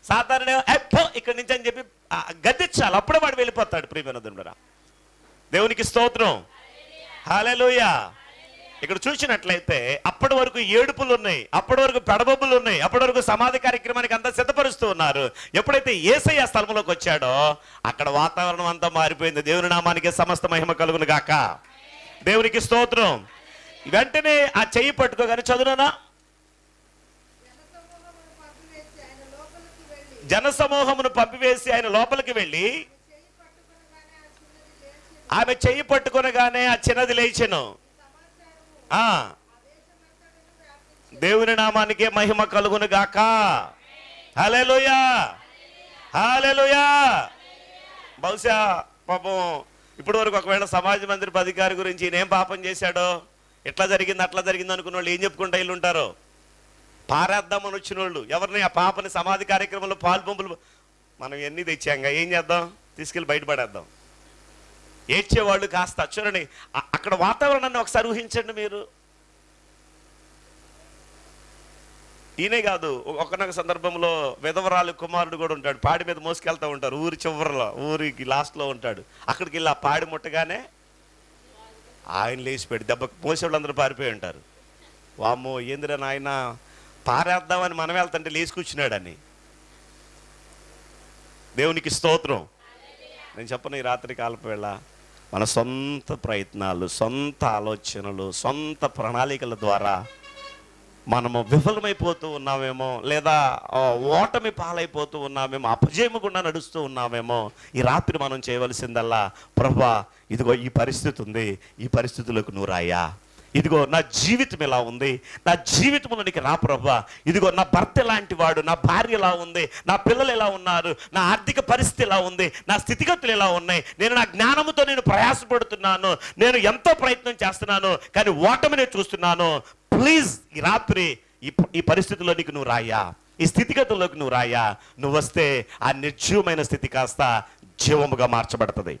సాతానుడేమో ఎప్పో ఇక్కడి నుంచి అని చెప్పి గద్దించాలి, అప్పుడే వాడు వెళ్ళిపోతాడు. ప్రియమైనదురా, దేవునికి స్తోత్రం, హల్లెలూయా. ఇక్కడ చూసినట్లయితే అప్పటి వరకు ఏడుపులు ఉన్నాయి, అప్పటి వరకు పెడబొబ్బులు ఉన్నాయి, అప్పటి వరకు సమాధి కార్యక్రమానికి అంతా సిద్ధపరుస్తూ ఉన్నారు. ఎప్పుడైతే యేసయ్య స్థలంలోకి వచ్చాడో అక్కడ వాతావరణం అంతా మారిపోయింది. దేవుని నామానికి సమస్త మహిమ కలుగును గాక. దేవునికి స్తోత్రం. వెంటనే ఆ చెయ్యి పట్టుకోగానే చదువునా, జనసమూహమును పంపివేసి ఆయన లోపలికి వెళ్ళి ఆమె చెయ్యి పట్టుకొనగానే ఆ చిన్నది లేచెను. దేవుని నామానికే మహిమ కలుగును గాక. హల్లెలూయా, హల్లెలూయా. బహుశా పాపం ఇప్పటి వరకు ఒకవేళ సమాజ మందిరపు అధికారి గురించి ఈయన ఏం పాపం చేశాడో, ఎట్లా జరిగింది అట్లా జరిగింది అనుకున్న వాళ్ళు ఏం చెప్పుకుంటా వీళ్ళు ఉంటారో, పారేద్దామని వచ్చిన వాళ్ళు ఎవరిని ఆ పాపని సమాధి కార్యక్రమంలో పాల్పంపులు మనం ఎన్ని తెచ్చాంగా, ఏం చేద్దాం, తీసుకెళ్ళి బయటపడేద్దాం. ఏడ్చేవాళ్ళు కాస్త చూడండి, అక్కడ వాతావరణాన్ని ఒకసారి ఊహించండి మీరు. ఈయనే కాదు, ఒకనొక సందర్భంలో విధవరాలు కుమారుడు కూడా ఉంటాడు, పాడి మీద మోసుకెళ్తూ ఉంటారు, ఊరి చివరిలో, ఊరికి లాస్ట్లో ఉంటాడు. అక్కడికి వెళ్ళి ఆ పాడి ముట్టగానే ఆయన లేచిపోయాడు, దెబ్బ మోసేవాళ్ళందరూ పారిపోయి ఉంటారు. వామ్మో ఏందిరా నాయన, పారేద్దామని మనం వెళ్తుంటే లేచి కూర్చున్నాడని. దేవునికి స్తోత్రం. నేను చెప్పను, ఈ రాత్రి కాలపు వేళ మన సొంత ప్రయత్నాలు, సొంత ఆలోచనలు, సొంత ప్రణాళికల ద్వారా మనము విఫలమైపోతూ ఉన్నామేమో, లేదా ఓటమి పాలైపోతూ ఉన్నామేమో, అపజయము గుండా నడుస్తూ ఉన్నామేమో. ఈ రాత్రి మనం చేయవలసిందల్లా, ప్రభువా ఇదిగో ఈ పరిస్థితి ఉంది, ఈ పరిస్థితులకు నువ్వు రాయా. ఇదిగో నా జీవితం ఎలా ఉంది, నా జీవితంలోనికి రా ప్రభువా. ఇదిగో నా భర్త ఎలాంటి వాడు, నా భార్య ఎలా ఉంది, నా పిల్లలు ఎలా ఉన్నారు, నా ఆర్థిక పరిస్థితి ఎలా ఉంది, నా స్థితిగతులు ఎలా ఉన్నాయి, నేను నా జ్ఞానంతో నేను ప్రయాసపడుతున్నాను, నేను ఎంతో ప్రయత్నం చేస్తున్నాను కానీ ఓటమినే చూస్తున్నాను. ప్లీజ్ ఈ రాత్రి ఈ పరిస్థితుల్లోనికి నువ్వు రాయా, ఈ స్థితిగతుల్లోకి నువ్వు రాయా. నువ్వు వస్తే ఆ నిర్జీవమైన స్థితి కాస్త జీవముగా మార్చబడుతుంది.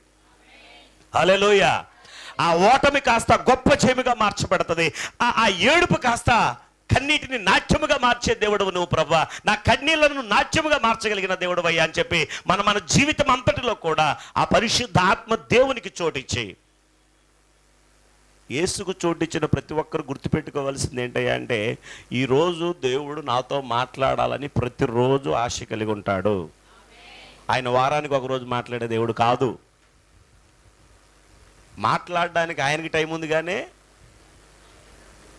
హల్లెలూయా. ఆ ఓటమి కాస్త గొప్ప జయముగా మార్చబడుతుంది. ఆ ఏడుపు కాస్త కన్నీటిని నాట్యముగా మార్చే దేవుడు నువ్వు ప్రభువా. నా కన్నీళ్లను నాట్యముగా మార్చగలిగిన దేవుడు అయ్యా అని చెప్పి మన జీవితం అంతటిలో కూడా ఆ పరిశుద్ధ ఆత్మ దేవునికి చోటిచ్చి, యేసుకు చోటిచ్చిన ప్రతి ఒక్కరు గుర్తుపెట్టుకోవాల్సింది ఏంటయ్యా అంటే, ఈరోజు దేవుడు నాతో మాట్లాడాలని ప్రతిరోజు ఆశ కలిగి ఉంటాడు. ఆయన వారానికి ఒకరోజు మాట్లాడే దేవుడు కాదు. మాట్లాడడానికి ఆయనకి టైం ఉంది కానీ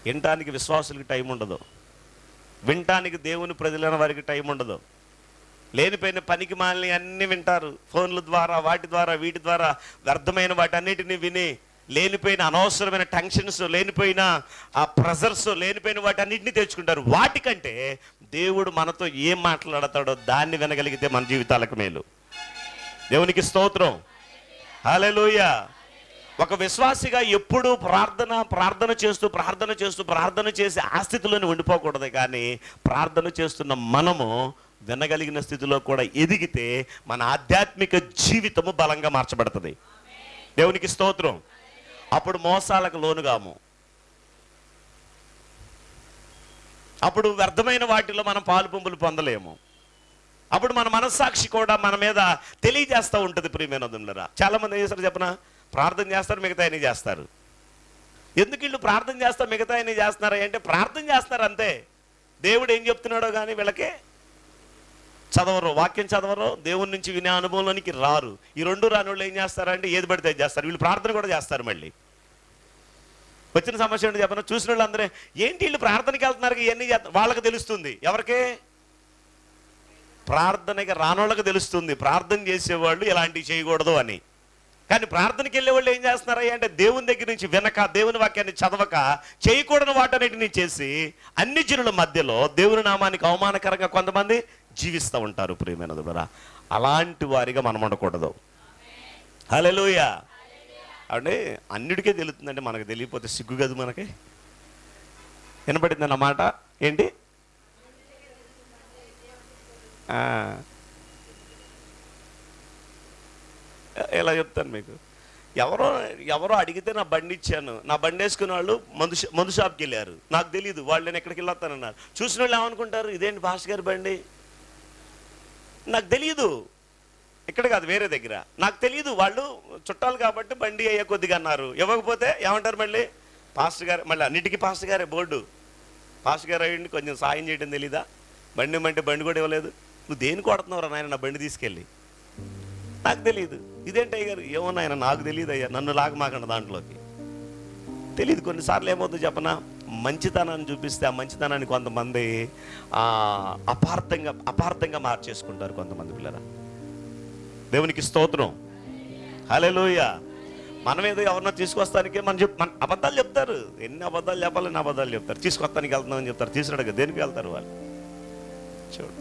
వినటానికి విశ్వాసులకి టైం ఉండదు. వినటానికి దేవుని ప్రజలైన వారికి టైం ఉండదు. లేనిపోయిన పనికి మాలిని అన్నీ వింటారు. ఫోన్ల ద్వారా, వాటి ద్వారా, వీటి ద్వారా వ్యర్థమైన వాటన్నిటిని విని లేనిపోయిన అనవసరమైన టెన్షన్స్, లేనిపోయిన ఆ ప్రెజర్స్, లేనిపోయిన వాటన్నిటిని తెచ్చుకుంటారు. వాటికంటే దేవుడు మనతో ఏం మాట్లాడతాడో దాన్ని వినగలిగితే మన జీవితాలకు మేలు. దేవునికి స్తోత్రం. హల్లెలూయా. ఒక విశ్వాసిగా ఎప్పుడూ ప్రార్థన చేసి ఆ స్థితిలోనే ఉండిపోకూడదు. కానీ ప్రార్థన చేస్తున్న మనము వినగలిగిన స్థితిలో కూడా ఎదిగితే మన ఆధ్యాత్మిక జీవితము బలంగా మార్చబడుతుంది. దేవునికి స్తోత్రం. అప్పుడు మోసాలకు లోనుగాము. అప్పుడు వ్యర్థమైన వాటిలో మనం పాలు పంపులు పొందలేము. అప్పుడు మన మనస్సాక్షి కూడా మన మీద తెలియజేస్తూ ఉంటుంది. ప్రియమైనదులరా, చాలా మంది ఏం చేస్తారు చెప్పనా? ప్రార్థన చేస్తారు, మిగతా అన్నీ చేస్తారు. ఎందుకు వీళ్ళు ప్రార్థన చేస్తారు, మిగతా అన్నీ చేస్తున్నారా అంటే ప్రార్థన చేస్తారు అంతే. దేవుడు ఏం చెప్తున్నాడో కానీ వీళ్ళకే చదవరు, వాక్యం చదవరు, దేవుని నుంచి వినే అనుభవంలోనికి రారు. ఈ రెండు రాని వాళ్ళు ఏం చేస్తారంటే ఏది పడితే చేస్తారు. వీళ్ళు ప్రార్థన కూడా చేస్తారు. మళ్ళీ వచ్చిన సమస్య ఏంటి చెప్పిన చూసిన వాళ్ళు అందరూ ఏంటి వీళ్ళు ప్రార్థనకి వెళ్తున్నారు, ఇవన్నీ చేస్తారు. వాళ్ళకి తెలుస్తుంది. ఎవరికే? ప్రార్థనకి రానోళ్ళకి తెలుస్తుంది ప్రార్థన చేసేవాళ్ళు ఇలాంటివి చేయకూడదు అని. కానీ ప్రార్థనకి వెళ్ళే వాళ్ళు ఏం చేస్తున్నారా అంటే దేవుని దగ్గర నుంచి వినక, దేవుని వాక్యాన్ని చదవక, చేయకూడని వాటన్నిటిని చేసి అన్ని జనుల మధ్యలో దేవుని నామానికి అవమానకరంగా కొంతమంది జీవిస్తూ ఉంటారు. ప్రియమైనది ద్వారా అలాంటి వారిగా మనం ఉండకూడదు. హల్లెలూయా. అంటే అన్నిటికీ తెలుస్తుందంటే మనకు తెలియకపోతే సిగ్గు కదా మనకి. వినపడింది అన్నమాట. ఏంటి? ఎలా చెప్తాను మీకు. ఎవరో అడిగితే నా బండి ఇచ్చాను. నా బండి వేసుకున్న వాళ్ళు మందు షాప్కి వెళ్ళారు. నాకు తెలియదు. వాళ్ళు నేను ఎక్కడికి వెళ్ళొస్తానన్నారు. చూసిన వాళ్ళు ఏమనుకుంటారు, ఇదేంటి భాస్కర్ గారి బండి, నాకు తెలియదు. ఇక్కడ కాదు, వేరే దగ్గర. నాకు తెలియదు. వాళ్ళు చుట్టాలు కాబట్టి బండి అయ్యే కొద్దిగా అన్నారు. ఇవ్వకపోతే ఏమంటారు మళ్ళీ? పాస్టర్ గారు. మళ్ళీ అన్నిటికీ పాస్టర్ గారే బోర్డు. పాస్టర్ గారు అయ్యండి, కొంచెం సాయం చేయడం తెలీదా? బండి ఇవ్వమంటే బండి కూడా ఇవ్వలేదు. నువ్వు దేని కొడుతున్నావురా నాయన నా బండి తీసుకెళ్ళి? నాకు తెలియదు. ఇదేంటి అయ్యారు? ఏమో నాయన నాకు తెలియదు అయ్యా, నన్ను లాగమాకండి దాంట్లోకి. తెలియదు. కొన్నిసార్లు ఏమవుతుందో చెప్పనా, మంచితనాన్ని చూపిస్తే ఆ మంచితనాన్ని కొంతమంది అపార్థంగా మార్చేసుకుంటారు కొంతమంది పిల్లలు. దేవునికి స్తోత్రం. హల్లెలూయా. మనం ఏదో ఎవరన్నా తీసుకొస్తానికి మన అబద్ధాలు చెప్తారు. ఎన్ని అబద్ధాలు చెప్పాలని అబద్ధాలు చెప్తారు. తీసుకొస్తానికి వెళ్తున్నామని చెప్తారు. తీసుకురాడు దేనికి వెళ్తారు వాళ్ళు? చూడు,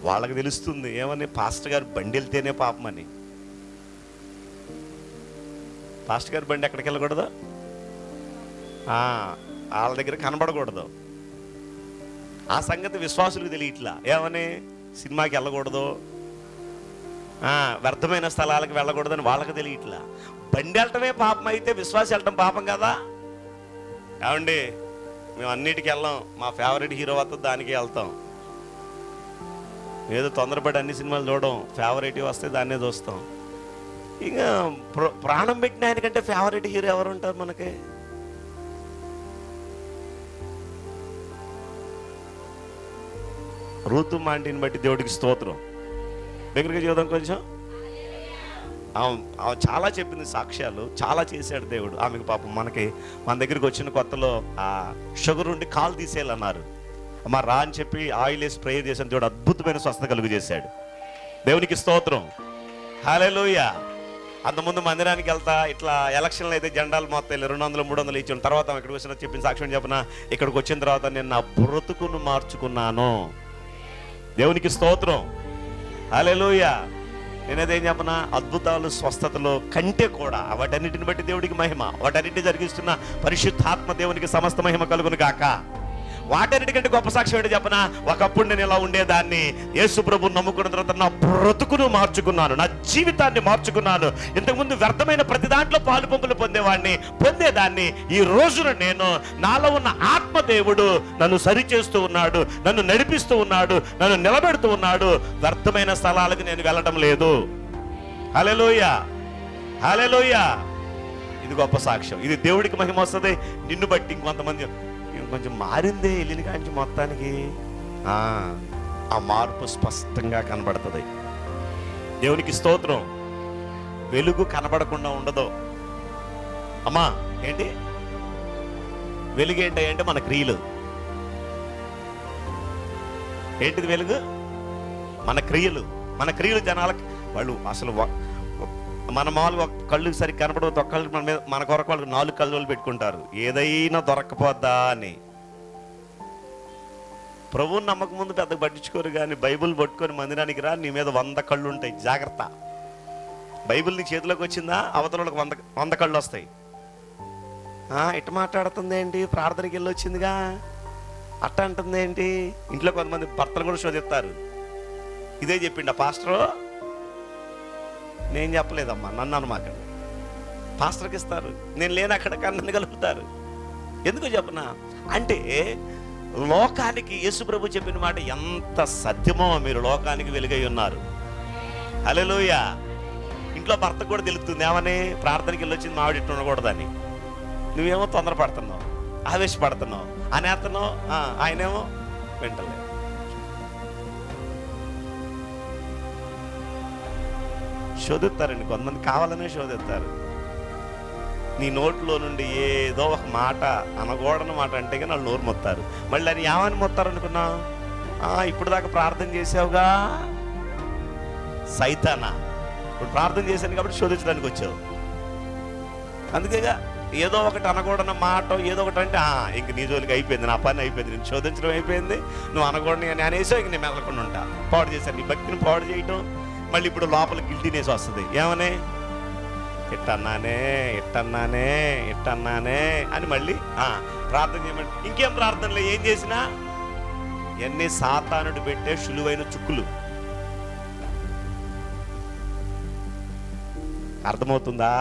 వాళ్ళకి తెలుస్తుంది ఏమని, పాస్టర్ గారు బండి వెళ్తేనే పాపం అని. పాస్టర్ గారి బండి ఎక్కడికి వెళ్ళకూడదు, వాళ్ళ దగ్గర కనబడకూడదు. ఆ సంగతి విశ్వాసులకు తెలియట్లా. ఏమని? సినిమాకి వెళ్ళకూడదు, వ్యర్థమైన స్థలాలకు వెళ్ళకూడదని వాళ్ళకి తెలియట్లా. బండి వెళ్ళటమే పాపం అయితే విశ్వాసం వెళ్ళటం పాపం కదా. ఏమండి, మేము అన్నిటికి వెళ్ళాం, మా ఫేవరెట్ హీరో వస్తుంది దానికి వెళ్తాం. ఏదో తొందరపడి అన్ని సినిమాలు చూడడం, ఫేవరెట్ వస్తే దాన్నే చూస్తాం. ఇంకా ప్రాణం పెట్టిన ఆయనకంటే ఫేవరెట్ హీరో ఎవరు ఉంటారు మనకి? రూతు మాంటిని బట్టి దేవుడికి స్తోత్రం. దగ్గరికి చూద్దాం కొంచెం. ఆమె చాలా చెప్పింది సాక్ష్యాలు, చాలా చేశాడు దేవుడు ఆమెకు. పాపం మన దగ్గరికి వచ్చిన కొత్తలో ఆ షుగర్ ఉండి కాలు తీసేయాలన్నారు. అమ్మ రా అని చెప్పి ఆయిల్ వేసి స్ప్రే చేసిన దేవుడు అద్భుతమైన స్వస్థత కలుగు చేశాడు. దేవునికి స్తోత్రం. హల్లెలూయా. అంతకుముందు మందిరానికి వెళ్తా ఇట్లా ఎలక్షన్లు అయితే జెండాలు మొత్తం 200, 300 ఇచ్చిన తర్వాత ఇక్కడికి వచ్చిన చెప్పిన సాక్ష్యం చెప్పిన, ఇక్కడికి వచ్చిన తర్వాత నేను నా బ్రతుకును మార్చుకున్నాను. దేవునికి స్తోత్రం. హల్లెలూయా. నేనేదేం చెప్పనా, అద్భుతాలు స్వస్థతలు కంటే కూడా వాటన్నిటిని బట్టి దేవుడికి మహిమ. వాటన్నిటిని జరిగిస్తున్న పరిశుద్ధాత్మ దేవునికి సమస్త మహిమ కలుగును గాక. వాటన్నిటికంటే గొప్ప సాక్ష్యం ఏంటి చెప్పనా, ఒకప్పుడు నేను ఇలా ఉండేదాన్ని, యేసు ప్రభువుని నమ్ముకున్న తర్వాత నా బ్రతుకును మార్చుకున్నాను, నా జీవితాన్ని మార్చుకున్నాను. ఇంతకుముందు వ్యర్థమైన ప్రతి దాంట్లో పాలు పంపులు పొందేదాన్ని. ఈ రోజున నేను నాలో ఉన్న ఆత్మదేవుడు నన్ను సరిచేస్తూ ఉన్నాడు, నన్ను నడిపిస్తూ ఉన్నాడు, నన్ను నిలబెడుతూ ఉన్నాడు. వ్యర్థమైన స్థలాలకు నేను వెళ్ళడం లేదు. హల్లెలూయా, హల్లెలూయా. ఇది గొప్ప సాక్ష్యం. ఇది దేవుడికి మహిమ వస్తుంది. నిన్ను బట్టి ఇంకొంతమంది కొంచెం మారిందే వెళ్ళిన కాంచి మొత్తానికి ఆ మార్పు స్పష్టంగా కనబడుతుంది. దేవునికి స్తోత్రం. వెలుగు కనబడకుండా ఉండదు. అమ్మా ఏంటి వెలుగు? ఏంటంటే మన క్రియలు. ఏంటిది వెలుగు? మన క్రియలు. మన క్రియలు జనాలకి వాళ్ళు అసలు మన మామూలుగా కళ్ళు సరి కనపడదు, ఒక్కళ్ళు మన మీద మన కొరకు వాళ్ళు 4 కళ్ళు పెట్టుకుంటారు, ఏదైనా దొరకపోద్దా అని. ప్రభువుని నమ్మకం ముందు పెద్దగా పట్టించుకోరు, కానీ బైబుల్ పట్టుకొని మందిరానికి రా, నీ మీద 100 కళ్ళు ఉంటాయి, జాగ్రత్త. బైబిల్ నీ చేతిలోకి వచ్చిందా, అవతలకు 100 కళ్ళు వస్తాయి. ఇట్ట మాట్లాడుతుంది ఏంటి, ప్రార్థనకి వెళ్ళి వచ్చిందిగా అట్ట అంటుంది ఏంటి. ఇంట్లో కొంతమంది భర్తలు కూడా శోధిస్తారు. ఇదే చెప్పిండు ఆ పాస్టరు. నేను చెప్పలేదమ్మా, నన్ను అనమాకండి. పాస్టర్కి ఇస్తారు, నేను లేని అక్కడ నన్ను కలుపుతారు. ఎందుకు చెప్పనా అంటే, లోకానికి యేసు ప్రభు చెప్పిన మాట ఎంత సత్యమో, మీరు లోకానికి వెలుగై ఉన్నారు. హల్లెలూయా. ఇంట్లో భర్తకు కూడా తెలుస్తుంది ఏమని, ప్రార్థనకి వెళ్ళి వచ్చింది మావిడి ఇట్టు ఉండకూడదని. నువ్వేమో తొందరపడుతున్నావు, ఆవేశపడుతున్నావు, అనేస్తున్నావు, ఆయనేమో వింటలే. శోధిస్తారండి కొంతమంది, కావాలనే శోధిస్తారు. నీ నోట్లో నుండి ఏదో ఒక మాట, అనకూడని మాట అంటే కానీ వాళ్ళు నోరు మొత్తారు. మళ్ళీ అని ఏమని మొత్తారు అనుకున్నావు? ఇప్పుడు దాకా ప్రార్థన చేసావుగా సైతానా, ఇప్పుడు ప్రార్థన చేశాను కాబట్టి శోధించడానికి వచ్చావు. అందుకేగా ఏదో ఒకటి అనకూడని మాట, ఏదో ఒకటి అంటే ఇంక నీ జోలికి అయిపోయింది, నా పని అయిపోయింది, నేను శోధించడం అయిపోయింది, నువ్వు అనకూడని అని అనేసో ఇంక నేను మెదలకుండా ఉంటా. పాడు చేశాను, నీ భక్తిని పాడు చేయటం. మళ్ళీ ఇప్పుడు లోపల గిల్టీనేసి వస్తుంది, ఏమని ఇట్టన్నానే ఇట్టన్నానే ఇట్టన్నానే అని మళ్ళీ ప్రార్థన చేయమంటే, ఇంకేం ప్రార్థనలు ఏం చేసినా ఎన్ని సాతానుడు పెట్టే సులువైన చుక్కులు. అర్థమవుతుందా?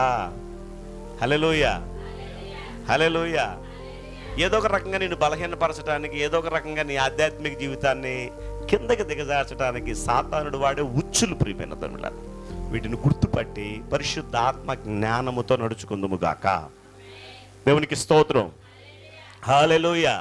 హల్లెలూయా, హల్లెలూయా. ఏదో ఒక రకంగా నేను బలహీనపరచడానికి, ఏదో ఒక రకంగా నీ ఆధ్యాత్మిక జీవితాన్ని కిందకి దిగజార్చడానికి సాతానుడు వాడే ఉచ్చులు, ప్రియమైన తనుల. వీటిని గుర్తుపట్టి పరిశుద్ధాత్మ జ్ఞానముతో నడుచుకుందుము గాక. దేవునికి స్తోత్రం. హల్లెలూయా.